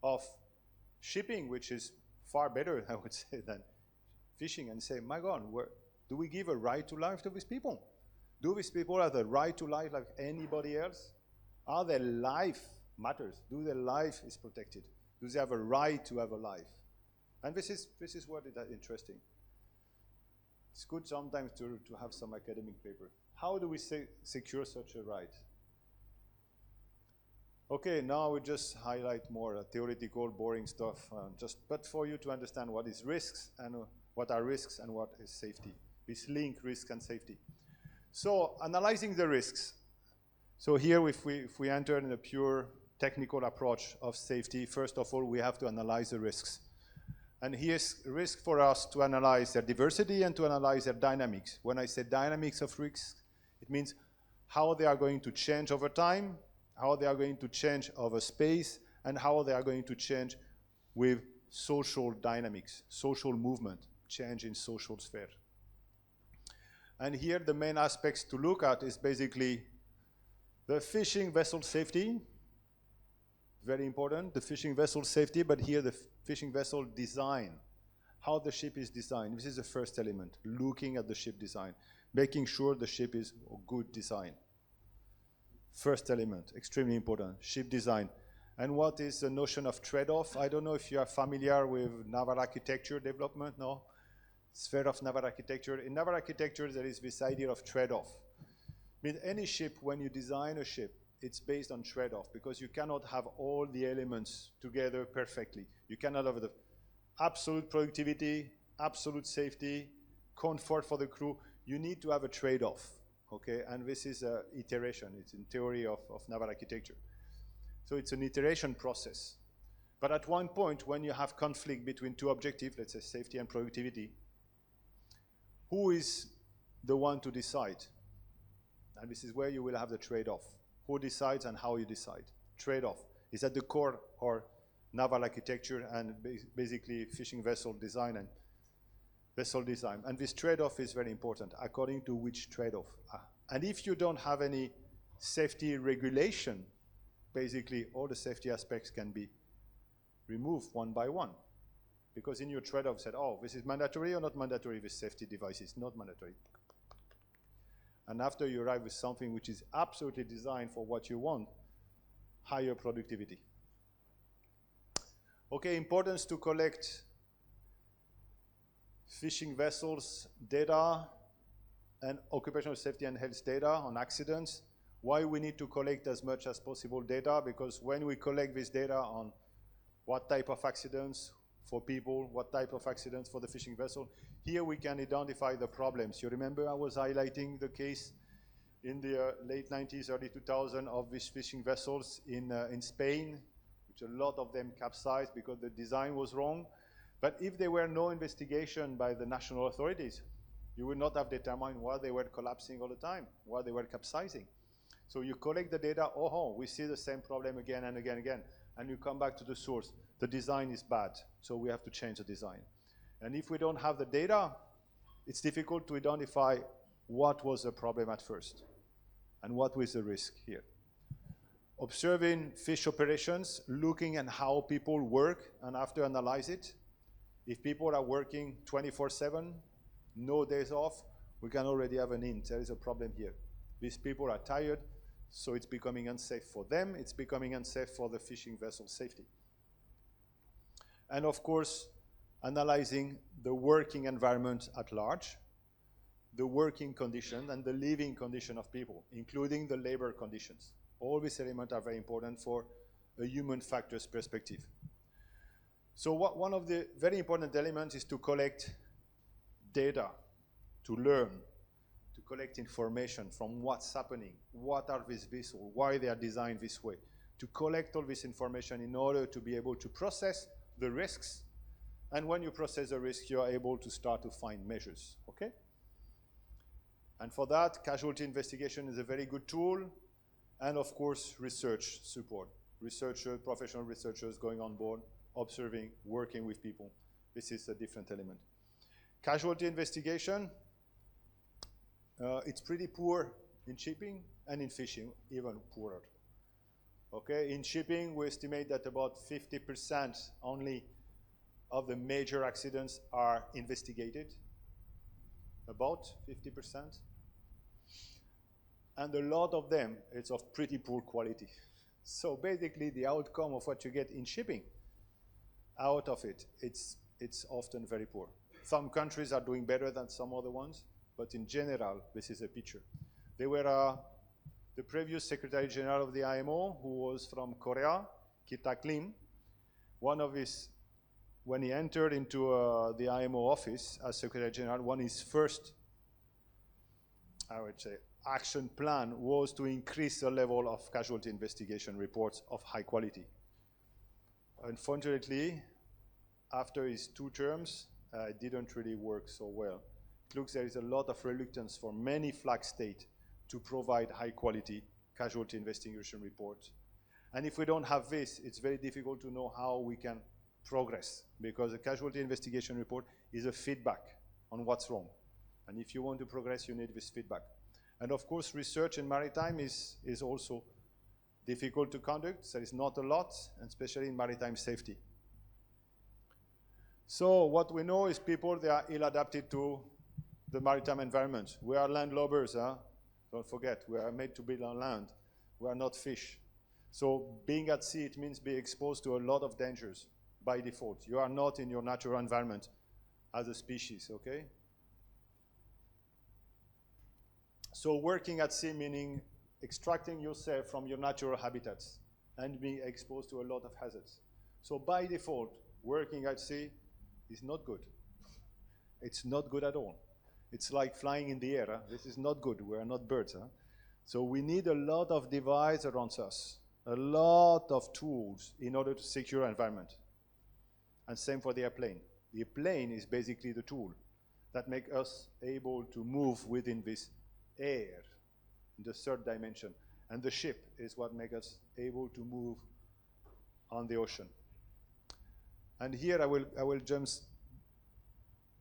Speaker 1: of shipping, which is far better, I would say, than fishing, and say, my God, do we give a right to life to these people? Do these people have the right to life like anybody else? Are their life matters? Do their life is protected? Do they have a right to have a life? And this is what is interesting. It's good sometimes to have some academic paper. How do we secure such a right? Okay, now we just highlight more theoretical, boring stuff, but for you to understand what is risks and what are risks and what is safety. This link, risk and safety. So, analyzing the risks. So here, if we enter in a pure technical approach of safety, first of all, we have to analyze the risks. And here's risk for us to analyze their diversity and to analyze their dynamics. When I say dynamics of risks, it means how they are going to change over time, how they are going to change over space, and how they are going to change with social dynamics, social movement, change in social sphere. And here the main aspects to look at is basically the fishing vessel safety, very important, the fishing vessel safety, but here the fishing vessel design, how the ship is designed. This is the first element, looking at the ship design, making sure the ship is a good design. First element, extremely important, ship design. And what is the notion of trade-off? I don't know if you are familiar with naval architecture development, no? Sphere of naval architecture. In naval architecture, there is this idea of trade-off. With any ship, when you design a ship, it's based on trade-off because you cannot have all the elements together perfectly. You cannot have the absolute productivity, absolute safety, comfort for the crew. You need to have a trade-off, okay? And this is an iteration. It's in theory of naval architecture. So it's an iteration process. But at one point, when you have conflict between two objectives, let's say safety and productivity, who is the one to decide? And this is where you will have the trade-off. Who decides and how you decide. Trade-off is at the core of naval architecture and basically fishing vessel design and vessel design. And this trade-off is very important. According to which trade-off? And if you don't have any safety regulation, basically all the safety aspects can be removed one by one. Because in your trade-off said, oh, this is mandatory or not mandatory, this safety device is not mandatory. And after you arrive with something which is absolutely designed for what you want, higher productivity. Okay, importance to collect fishing vessels data and occupational safety and health data on accidents. Why we need to collect as much as possible data? Because when we collect this data on what type of accidents for people, what type of accidents for the fishing vessel, here we can identify the problems. You remember I was highlighting the case in the late 90s, early 2000s of these fishing vessels in Spain, which a lot of them capsized because the design was wrong. But if there were no investigation by the national authorities, you would not have determined why they were collapsing all the time, why they were capsizing. So you collect the data, we see the same problem again and again and again, and you come back to the source. The design is bad, so we have to change the design. And if we don't have the data, it's difficult to identify what was the problem at first and what was the risk here. Observing fish operations, looking at how people work, and after analyze it. If people are working 24/7, no days off, we can already have an hint. There is a problem here. These people are tired, so it's becoming unsafe for them. It's becoming unsafe for the fishing vessel safety. And of course, analyzing the working environment at large, the working condition and the living condition of people, including the labor conditions. All these elements are very important for a human factors perspective. So one of the very important elements is to collect data, to learn, to collect information from what's happening, what are these vessels, why they are designed this way, to collect all this information in order to be able to process the risks. And when you process the risk, you are able to start to find measures, okay? And for that, casualty investigation is a very good tool. And of course, research support. Researchers, professional researchers going on board, observing, working with people. This is a different element. Casualty investigation, it's pretty poor in shipping and in fishing, even poorer. Okay, in shipping, we estimate that about 50% only of the major accidents are investigated. About 50%. And a lot of them, it's of pretty poor quality. So basically, the outcome of what you get in shipping, out of it, it's often very poor. Some countries are doing better than some other ones, but in general, this is a picture. They were the previous Secretary General of the IMO, who was from Korea, Kita Klim. One of his, when he entered into the IMO office as Secretary General, one of his first, I would say, action plan was to increase the level of casualty investigation reports of high quality. Unfortunately, after his 2 terms, it didn't really work so well. It looks there is a lot of reluctance for many flag states to provide high quality casualty investigation reports. And if we don't have this, it's very difficult to know how we can progress, because a casualty investigation report is a feedback on what's wrong. And if you want to progress, you need this feedback. And of course, research in maritime is also difficult to conduct. There is not a lot, and especially in maritime safety. So what we know is people, they are ill-adapted to the maritime environment. We are landlubbers, huh? Don't forget, we are made to be on land. We are not fish. So being at sea, it means being exposed to a lot of dangers by default. You are not in your natural environment as a species, okay? So working at sea meaning extracting yourself from your natural habitats and being exposed to a lot of hazards. So by default, working at sea is not good. It's not good at all. It's like flying in the air. Huh? This is not good. We are not birds. Huh? So we need a lot of devices around us, a lot of tools in order to secure our environment. And same for the airplane. The airplane is basically the tool that makes us able to move within this air, in the third dimension. And the ship is what makes us able to move on the ocean. And here I will just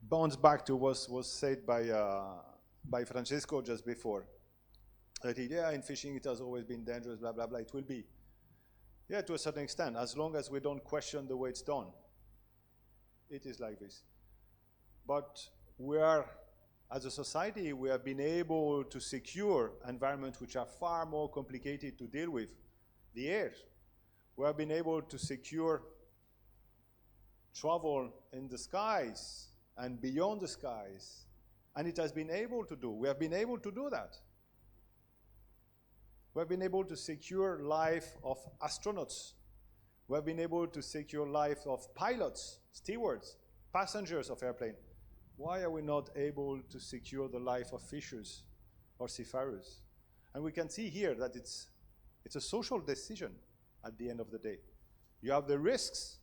Speaker 1: bounce back to what was said by Francesco just before. That in fishing it has always been dangerous, blah, blah, blah. It will be. Yeah, to a certain extent, as long as we don't question the way it's done. It is like this. But we are, as a society, we have been able to secure environments which are far more complicated to deal with. The air. We have been able to secure travel in the skies and beyond the skies. And it has been able to do. We have been able to do that. We have been able to secure life of astronauts. We have been able to secure life of pilots, stewards, passengers of airplane. Why are we not able to secure the life of fishers or seafarers? And we can see here that it's a social decision at the end of the day. You have the risks,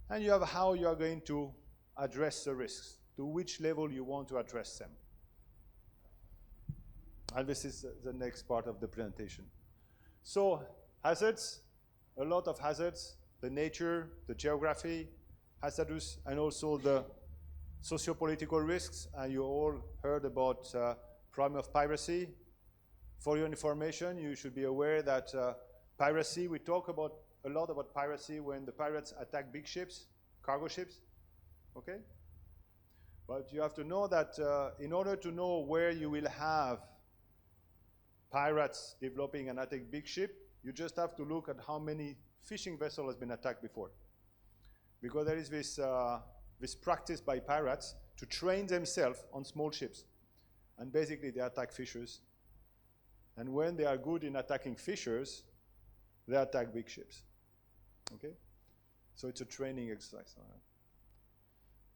Speaker 1: and you have how you are going to address the risks, to which level you want to address them. And this is the next part of the presentation. So, hazards, a lot of hazards, the nature, the geography, hazardous, and also the socio-political risks. And you all heard about problem of piracy. For your information, you should be aware that piracy, we talk about a lot about piracy when the pirates attack big ships, cargo ships, okay? But you have to know that in order to know where you will have pirates developing an attack big ship, you just have to look at how many fishing vessels has been attacked before. Because there is this practice by pirates to train themselves on small ships. And basically they attack fishers. And when they are good in attacking fishers, they attack big ships. Okay? So it's a training exercise.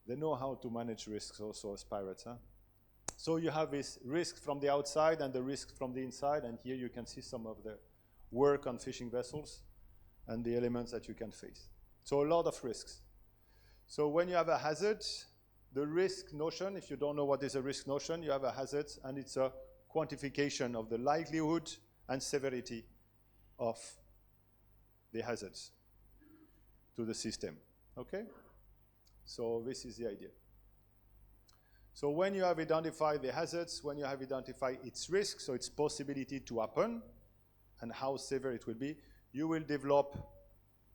Speaker 1: They know how to manage risks also as pirates. Huh? So you have this risk from the outside and the risk from the inside, and here you can see some of the work on fishing vessels and the elements that you can face. So a lot of risks. So when you have a hazard, the risk notion, if you don't know what is a risk notion, you have a hazard, and it's a quantification of the likelihood and severity of the hazards to the system, okay? So this is the idea. So when you have identified the hazards, when you have identified its risk, so its possibility to happen, and how severe it will be, you will develop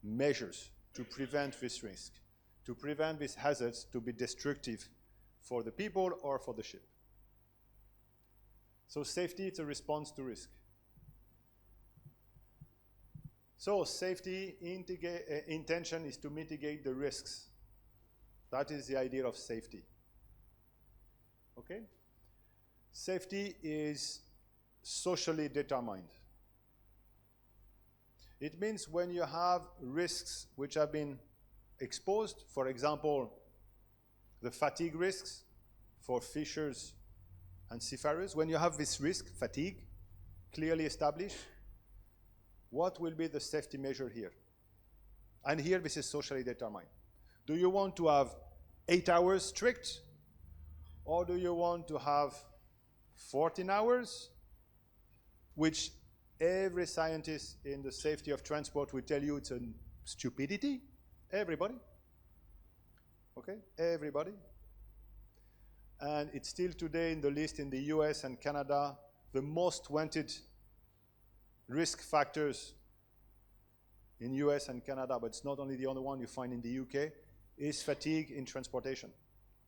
Speaker 1: measures to prevent this risk, to prevent these hazards to be destructive for the people or for the ship. So safety, it's a response to risk. So safety intention is to mitigate the risks. That is the idea of safety. Okay? Safety is socially determined. It means when you have risks which have been exposed, for example, the fatigue risks for fishers and seafarers, when you have this risk, fatigue, clearly established, what will be the safety measure here? And here this is socially determined. Do you want to have 8 hours strict? Or do you want to have 14 hours? Which every scientist in the safety of transport will tell you it's a stupidity. Everybody. Okay? Everybody. And it's still today in the list in the US and Canada, the most wanted risk factors in US and Canada, but it's not only the only one you find in the UK, is fatigue in transportation.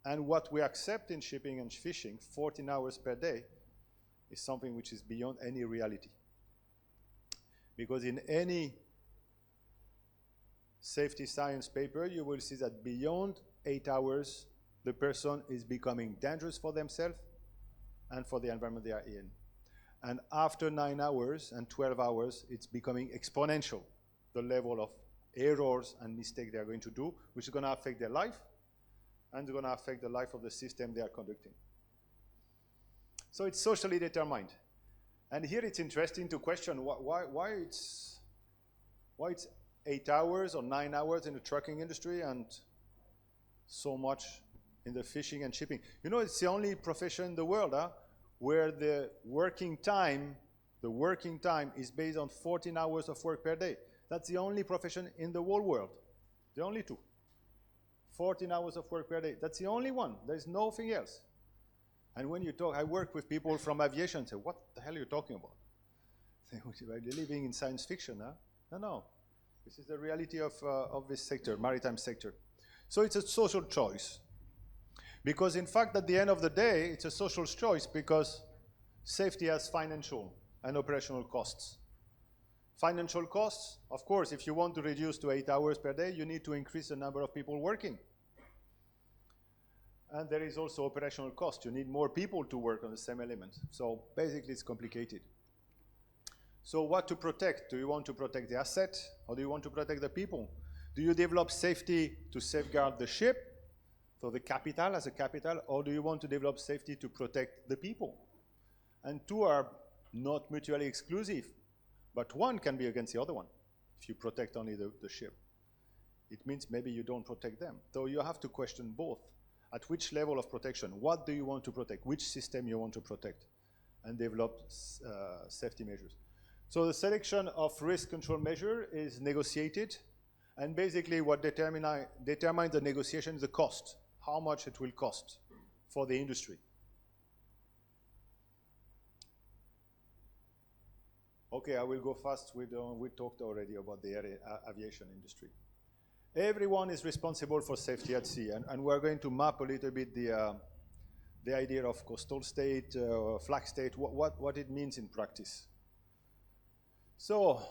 Speaker 1: And what we accept in shipping and fishing, 14 hours per day, is something which is beyond any reality. Because in any safety science paper, you will see that beyond 8 hours, the person is becoming dangerous for themselves and for the environment they are in. And after 9 hours and 12 hours, it's becoming exponential, the level of errors and mistakes they are going to do, which is going to affect their life and going to affect the life of the system they are conducting. So it's socially determined. And here it's interesting to question why it's 8 hours or 9 hours in the trucking industry and so much in the fishing and shipping. You know, it's the only profession in the world where the working time is based on 14 hours of work per day. That's the only profession in the whole world. The only two. 14 hours of work per day. That's the only one. There's nothing else. And when you talk, I work with people from aviation and say, what the hell are you talking about? They're living in science fiction, huh? No. This is the reality of this sector, maritime sector. So it's a social choice. Because in fact, at the end of the day, it's a social choice because safety has financial and operational costs. Financial costs, of course, if you want to reduce to 8 hours per day, you need to increase the number of people working. And there is also operational cost. You need more people to work on the same element. So basically, it's complicated. So what to protect? Do you want to protect the asset or do you want to protect the people? Do you develop safety to safeguard the ship, so the capital as a capital, or do you want to develop safety to protect the people? And two are not mutually exclusive, but one can be against the other one if you protect only the ship. It means maybe you don't protect them. So you have to question both. At which level of protection? What do you want to protect? Which system you want to protect? And develop safety measures. So the selection of risk control measure is negotiated, and basically what determines the negotiation is the cost, how much it will cost for the industry. Okay, I will go fast. We talked already about the aviation industry. Everyone is responsible for safety at sea, and we're going to map a little bit the idea of coastal state, flag state, what it means in practice. So,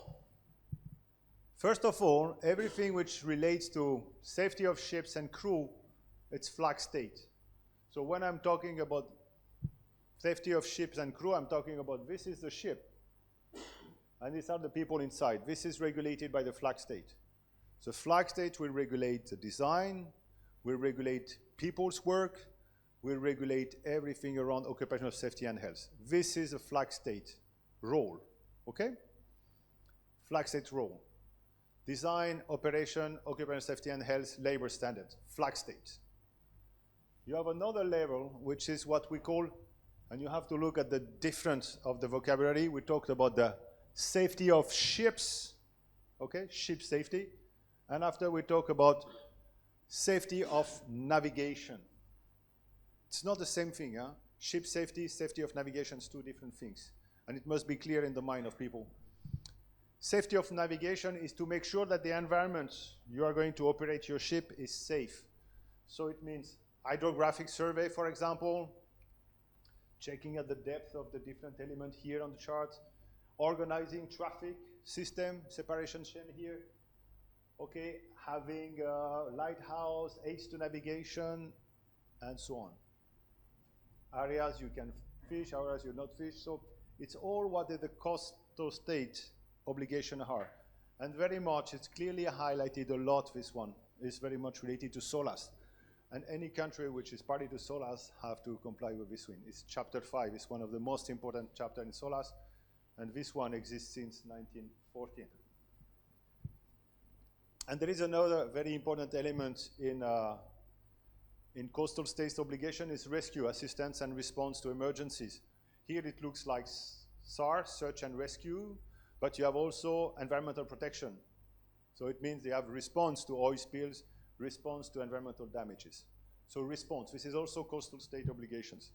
Speaker 1: first of all, everything which relates to safety of ships and crew, it's flag state. So when I'm talking about safety of ships and crew, I'm talking about this is the ship, and these are the people inside. This is regulated by the flag state. So flag state will regulate the design, will regulate people's work, will regulate everything around occupational safety and health. This is a flag state role, okay? Flag state role. Design, operation, occupational safety and health, labor standards, flag state. You have another level, which is what we call, and you have to look at the difference of the vocabulary. We talked about the safety of ships, okay, ship safety. And after we talk about safety of navigation. It's not the same thing, huh? Ship safety, safety of navigation is two different things. And it must be clear in the mind of people. Safety of navigation is to make sure that the environment you are going to operate your ship is safe. So it means hydrographic survey, for example, checking at the depth of the different elements here on the chart, organizing traffic system, separation chain here, okay, having a lighthouse, aids to navigation, and so on. Areas you can fish, areas you not fish. So it's all what the coastal state obligations are. And very much, it's clearly highlighted a lot, this one is very much related to SOLAS. And any country which is party to SOLAS have to comply with this one. It's chapter 5, it's one of the most important chapters in SOLAS. And this one exists since 1914. And there is another very important element in coastal states obligation is rescue, assistance and response to emergencies. Here it looks like SAR, search and rescue, but you have also environmental protection. So it means they have response to oil spills, response to environmental damages. So response, this is also coastal state obligations.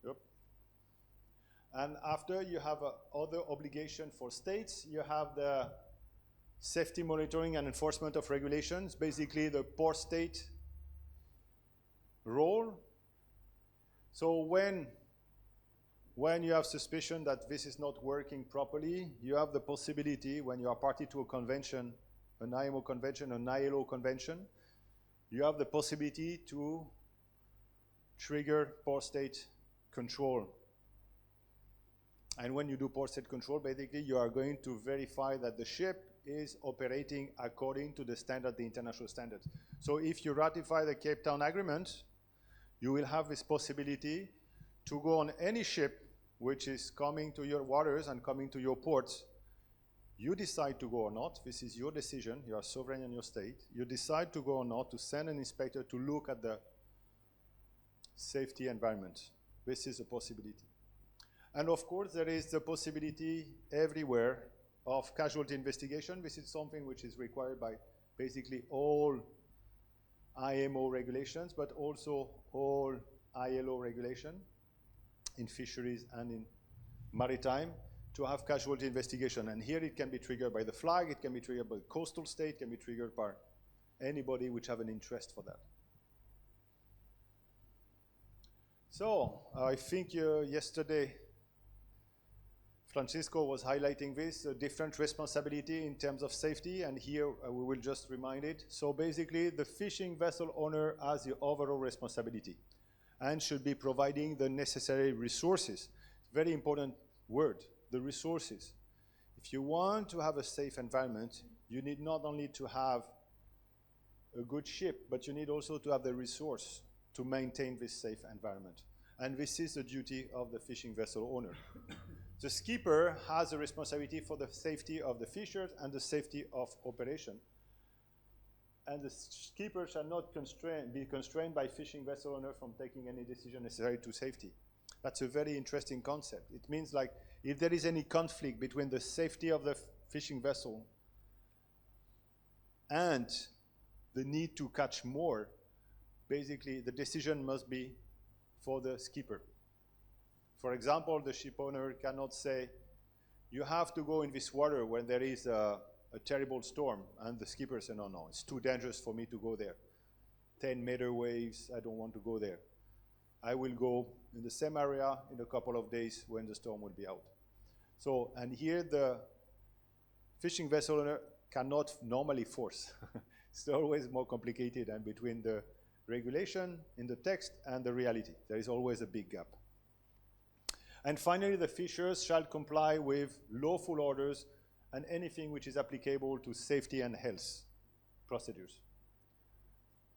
Speaker 1: Yep. And after you have other obligation for states, you have the safety monitoring and enforcement of regulations, basically the port state role. So when When you have suspicion that this is not working properly, you have the possibility, when you are party to a convention, an IMO convention, an ILO convention, you have the possibility to trigger port state control. And when you do port state control, basically you are going to verify that the ship is operating according to the standard, the international standards. So if you ratify the Cape Town Agreement, you will have this possibility to go on any ship which is coming to your waters and coming to your ports. You decide to go or not. This is your decision. You are sovereign in your state. You decide to go or not, to send an inspector to look at the safety environment. This is a possibility. And of course, there is the possibility everywhere of casualty investigation. This is something which is required by basically all IMO regulations, but also all ILO regulation in fisheries and in maritime, to have casualty investigation. And here it can be triggered by the flag, it can be triggered by the coastal state, it can be triggered by anybody which have an interest for that. So I think yesterday Francisco was highlighting this, a different responsibility in terms of safety, and here we will just remind it. So basically, the fishing vessel owner has the overall responsibility and should be providing the necessary resources. Very important word, the resources. If you want to have a safe environment, you need not only to have a good ship, but you need also to have the resource to maintain this safe environment. And this is the duty of the fishing vessel owner. The skipper has a responsibility for the safety of the fishers and the safety of operation. And the skipper shall not be constrained by fishing vessel owner from taking any decision necessary to safety. That's a very interesting concept. It means like if there is any conflict between the safety of the fishing vessel and the need to catch more, basically the decision must be for the skipper. For example, the ship owner cannot say, you have to go in this water when there is a terrible storm, and the skipper says, no, it's too dangerous for me to go there. 10-meter waves, I don't want to go there. I will go in the same area in a couple of days when the storm will be out. So, and here the fishing vessel owner cannot normally force. It's always more complicated, and between the regulation in the text and the reality, there is always a big gap. And finally, the fishers shall comply with lawful orders and anything which is applicable to safety and health procedures.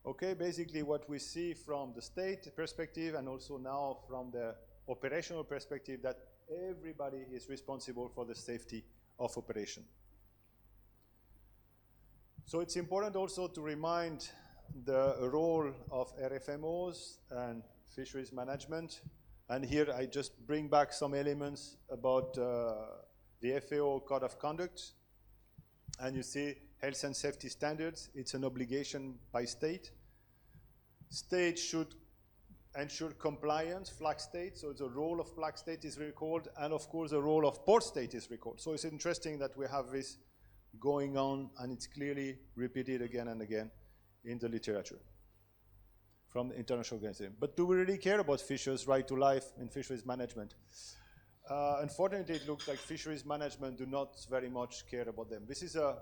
Speaker 1: Okay, basically what we see from the state perspective and also now from the operational perspective, that everybody is responsible for the safety of operation. So it's important also to remind the role of RFMOs and fisheries management. And here I just bring back some elements about the FAO Code of Conduct. And you see health and safety standards. It's an obligation by state. State should ensure compliance, flag state. So the role of flag state is recalled. And of course, the role of port state is recalled. So it's interesting that we have this going on, and it's clearly repeated again and again in the literature from the international organization. But do we really care about fishers' right to life in fisheries management? Unfortunately, it looks like fisheries management do not very much care about them. This is an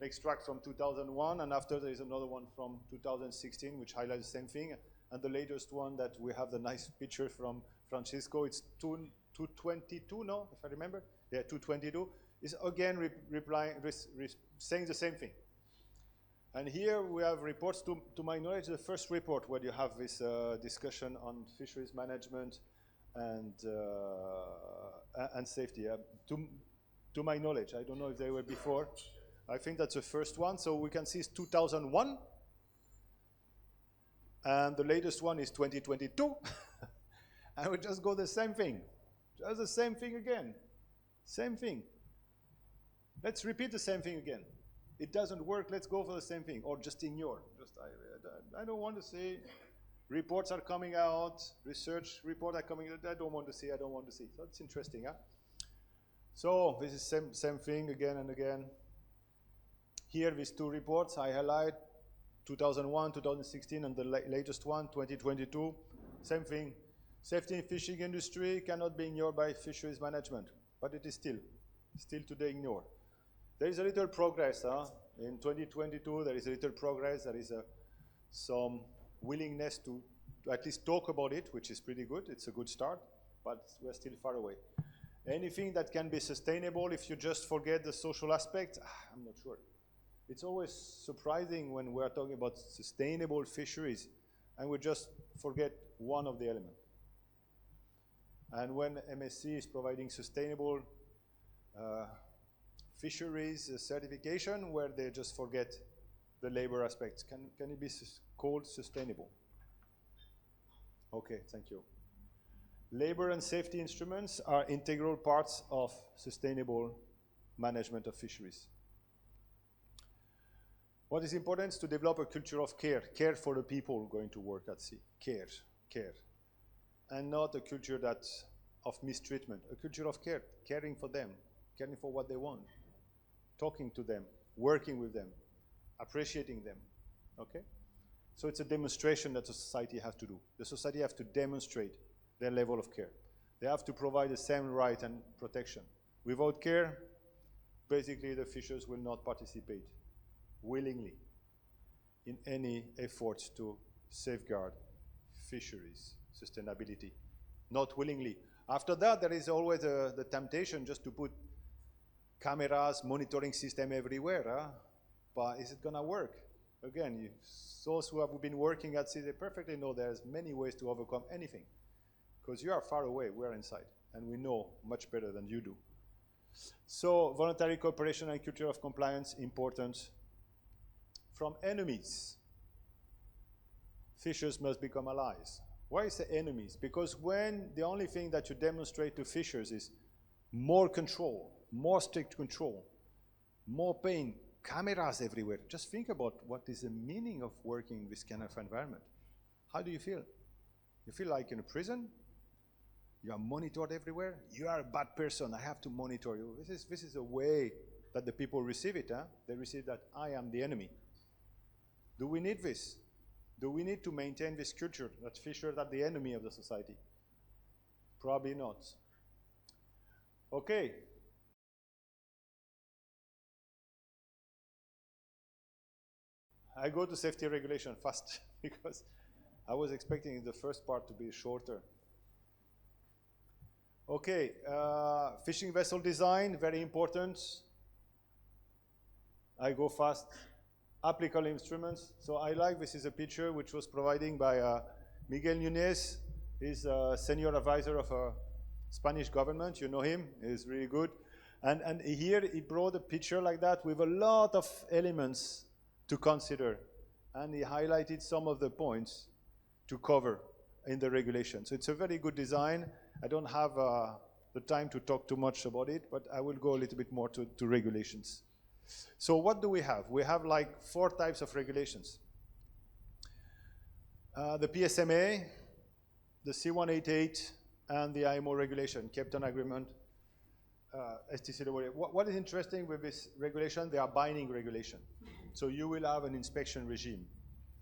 Speaker 1: extract from 2001, and after there is another one from 2016, which highlights the same thing. And the latest one that we have the nice picture from Francisco, it's 222, no, if I remember? Yeah, 222, is again saying the same thing. And here we have reports, to my knowledge, the first report where you have this discussion on fisheries management and safety. To my knowledge, I don't know if they were before. I think that's the first one. So we can see it's 2001. And the latest one is 2022. And we just go the same thing. Just the same thing again. Same thing. Let's repeat the same thing again. It doesn't work, let's go for the same thing, or just ignore. I don't want to see. Reports are coming out, research reports are coming out, I don't want to see. So it's interesting, huh? So this is same thing again and again. Here, these two reports, I highlight 2001, 2016, and the latest one, 2022. Same thing. Safety in fishing industry cannot be ignored by fisheries management, but it is still today ignored. There is a little progress, in 2022 there is a little progress, there is some willingness to at least talk about it, which is pretty good, it's a good start, but we're still far away. Anything that can be sustainable, if you just forget the social aspect, I'm not sure. It's always surprising when we're talking about sustainable fisheries and we just forget one of the elements. And when MSC is providing sustainable fisheries certification, where they just forget the labor aspects, can it be called sustainable? Okay, thank you. Labor and safety instruments are integral parts of sustainable management of fisheries. What is important is to develop a culture of care for the people going to work at sea, care, and not a culture of mistreatment, a culture of care, caring for them, caring for what they want, talking to them, working with them, appreciating them, okay? So it's a demonstration that the society has to do. The society has to demonstrate their level of care. They have to provide the same right and protection. Without care, basically the fishers will not participate willingly in any efforts to safeguard fisheries sustainability. Not willingly. After that, there is always the temptation just to put cameras, monitoring system everywhere, but is it gonna work? Again, those who have been working at sea, they perfectly know there's many ways to overcome anything, because you are far away, we're inside, and we know much better than you do. So voluntary cooperation and culture of compliance, important. From enemies, fishers must become allies. Why is it enemies? Because when the only thing that you demonstrate to fishers is more control, more strict control, more pain, cameras everywhere, just think about what is the meaning of working in this kind of environment. How do you feel? You feel like in a prison? You are monitored everywhere? You are a bad person, I have to monitor you. This is a way that the people receive it. They receive that I am the enemy. Do we need this? Do we need to maintain this culture that fishers are the enemy of the society? Probably not. Okay. I go to safety regulation fast because I was expecting the first part to be shorter. Okay, fishing vessel design, very important. I go fast. Applicable instruments. So I like, this is a picture which was provided by Miguel Núñez. He's a senior advisor of a Spanish government. You know him, he's really good. And here he brought a picture like that with a lot of elements to consider. And he highlighted some of the points to cover in the regulation. So it's a very good design. I don't have the time to talk too much about it, but I will go a little bit more to regulations. So what do we have? We have like 4 types of regulations. The PSMA, the C188, and the IMO regulation, Captain Agreement, STCW. What is interesting with this regulation, they are binding regulation. So you will have an inspection regime,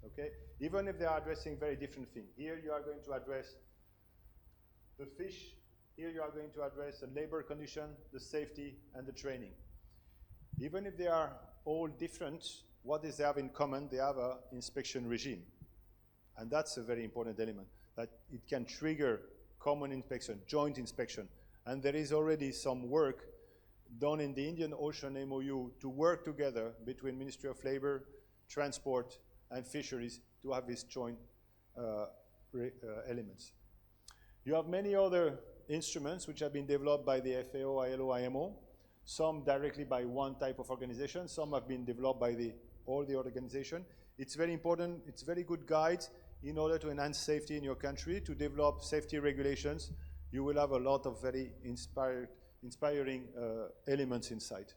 Speaker 1: okay? Even if they are addressing very different things. Here you are going to address the fish. Here you are going to address the labor condition, the safety, and the training. Even if they are all different, what does they have in common? They have an inspection regime. And that's a very important element, that it can trigger common inspection, joint inspection. And there is already some work done in the Indian Ocean MOU to work together between Ministry of Labor, Transport, and Fisheries to have these joint elements. You have many other instruments which have been developed by the FAO, ILO, IMO. Some directly by one type of organization, some have been developed by all the organization. It's very important, it's very good guides in order to enhance safety in your country, to develop safety regulations. You will have a lot of very inspiring elements inside.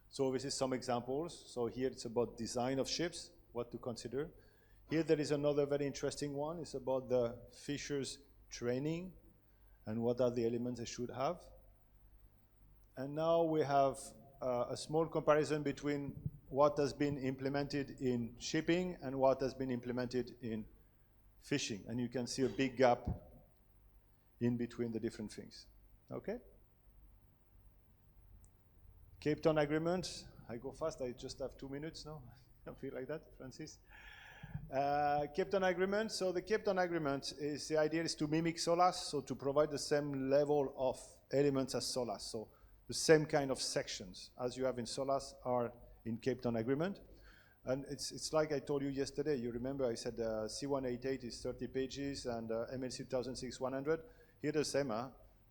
Speaker 1: So this is some examples. So here it's about design of ships, what to consider. Here there is another very interesting one. It's about the fishers training and what are the elements they should have. And now we have a small comparison between what has been implemented in shipping and what has been implemented in fishing, and you can see a big gap in between the different things. Okay? Cape Town Agreement. I go fast, I just have 2 minutes now. Something like that, Francis. Cape Town Agreement. So the Cape Town Agreement is, the idea is to mimic SOLAS, so to provide the same level of elements as SOLAS. So the same kind of sections as you have in SOLAS are in Cape Town Agreement. And it's like I told you yesterday. You remember I said C188 is 30 pages and MLC 2006-100. Here the same.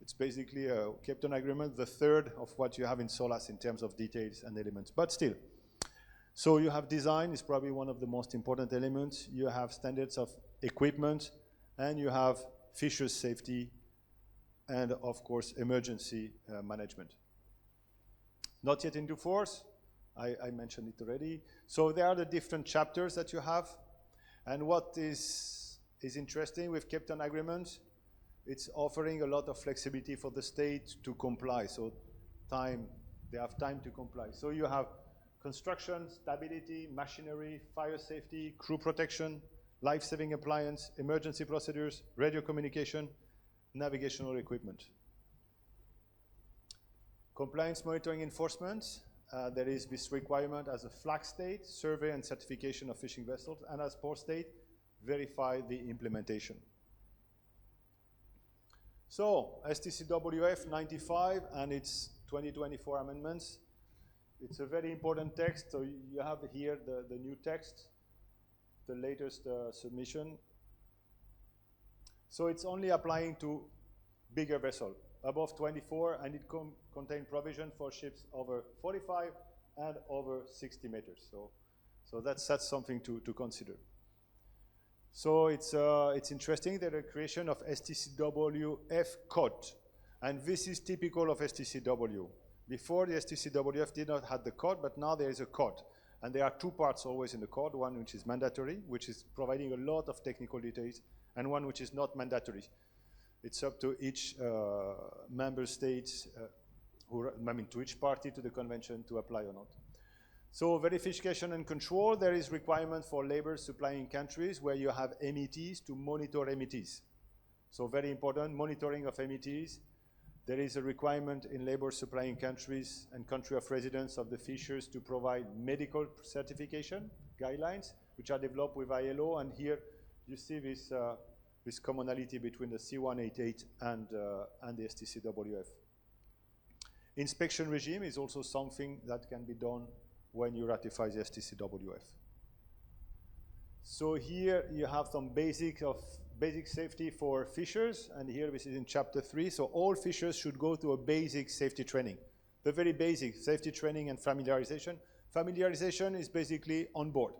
Speaker 1: It's basically a Cape Town Agreement, the third of what you have in SOLAS in terms of details and elements, but still. So you have design, is probably one of the most important elements. You have standards of equipment, and you have fishers' safety, and of course, emergency management. Not yet into force. I mentioned it already. So there are the different chapters that you have. And what is interesting with Cape Town Agreement, it's offering a lot of flexibility for the state to comply. So they have time to comply. So you have construction, stability, machinery, fire safety, crew protection, life-saving appliance, emergency procedures, radio communication, navigational equipment. Compliance monitoring enforcement. There is this requirement as a flag state, survey and certification of fishing vessels, and as port state, verify the implementation. So, STCWF 95 and its 2024 amendments. It's a very important text, so you have here the new text, the latest submission. So it's only applying to bigger vessels, above 24, and it contains provision for ships over 45 and over 60 meters. So that's something to consider. So it's interesting that the creation of STCWF code, and this is typical of STCW. Before, the STCWF did not have the code, but now there is a code. And there are two parts always in the code, one which is mandatory, which is providing a lot of technical details, and one which is not mandatory. It's up to each member state, to each party to the convention to apply or not. So verification and control, there is requirement for labor supplying countries where you have METs to monitor METs. So very important, monitoring of METs. There is a requirement in labor supplying countries and country of residence of the fishers to provide medical certification guidelines, which are developed with ILO. And here you see this commonality between the C188 and the STCWF. Inspection regime is also something that can be done when you ratify the STCWF. So here you have some basic safety for fishers, and here this is in chapter 3. So all fishers should go to a basic safety training. The very basic safety training and familiarization. Familiarization is basically on board.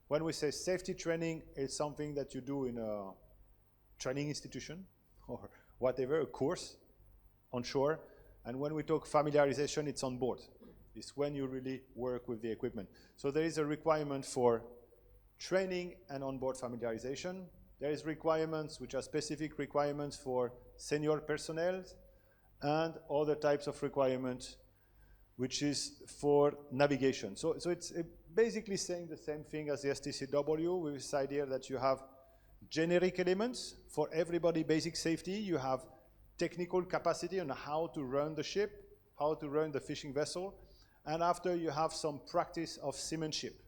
Speaker 1: When we say safety training, it's something that you do in a training institution or whatever, a course on shore. And when we talk familiarization, it's on board. It's when you really work with the equipment. So there is a requirement for training and onboard familiarization. There is requirements which are specific requirements for senior personnel and other types of requirements which is for navigation. So it's basically saying the same thing as the STCW with this idea that you have generic elements for everybody, basic safety. You have technical capacity on how to run the ship, how to run the fishing vessel, and after you have some practice of seamanship.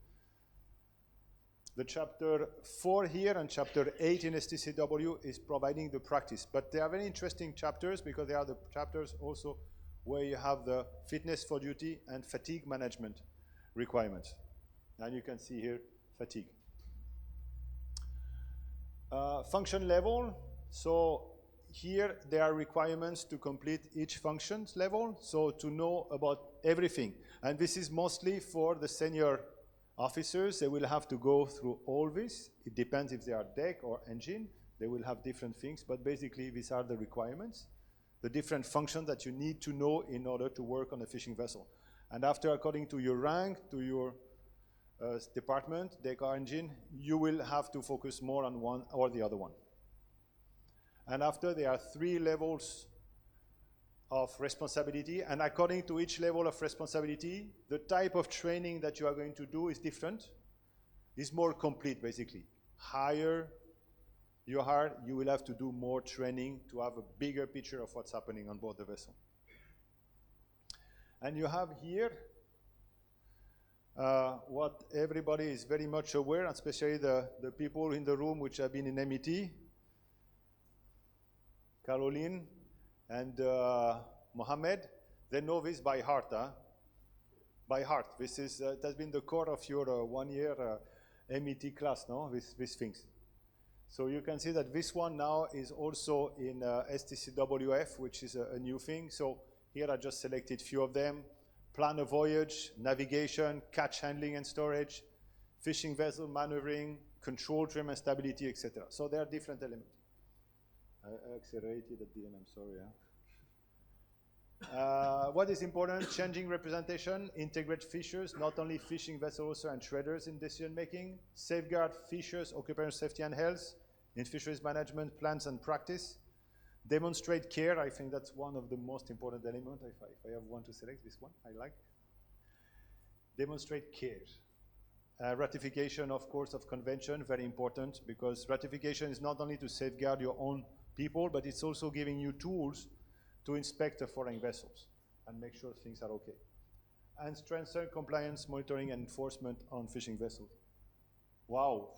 Speaker 1: The chapter 4 here and chapter 8 in STCW is providing the practice. But they are very interesting chapters because they are the chapters also where you have the fitness for duty and fatigue management requirements. And you can see here fatigue. Function level. So here there are requirements to complete each functions level. So to know about everything. And this is mostly for the senior officers. They will have to go through all this. It depends if they are deck or engine. They will have different things, but basically these are the requirements, the different functions that you need to know in order to work on a fishing vessel. And after, according to your rank, to your department, deck or engine, you will have to focus more on one or the other one. And after, there are 3 levels of responsibility, and according to each level of responsibility, the type of training that you are going to do is different, is more complete basically. Higher you hire, you will have to do more training to have a bigger picture of what's happening on board the vessel. And you have here what everybody is very much aware, especially the people in the room which have been in MET, Caroline and Mohammed, they know this by heart. By heart. This is, it has been the core of your 1 year MET class, no? These things. So you can see that this one now is also in STCWF, which is a new thing. So here I just selected a few of them. Plan a voyage, navigation, catch handling and storage, fishing vessel maneuvering, control, trim and stability, etc. So there are different elements. I accelerated at the end, I'm sorry. What is important? Changing representation, integrate fishers, not only fishing vessels and traders in decision making, safeguard fishers' occupational safety and health in fisheries management plans and practice, demonstrate care. I think that's one of the most important elements. If I have one to select, this one I like. Demonstrate care. Ratification, of course, of convention, very important, because ratification is not only to safeguard your own people, but it's also giving you tools to inspect the foreign vessels and make sure things are okay. And strengthen compliance, monitoring, and enforcement on fishing vessels. Wow,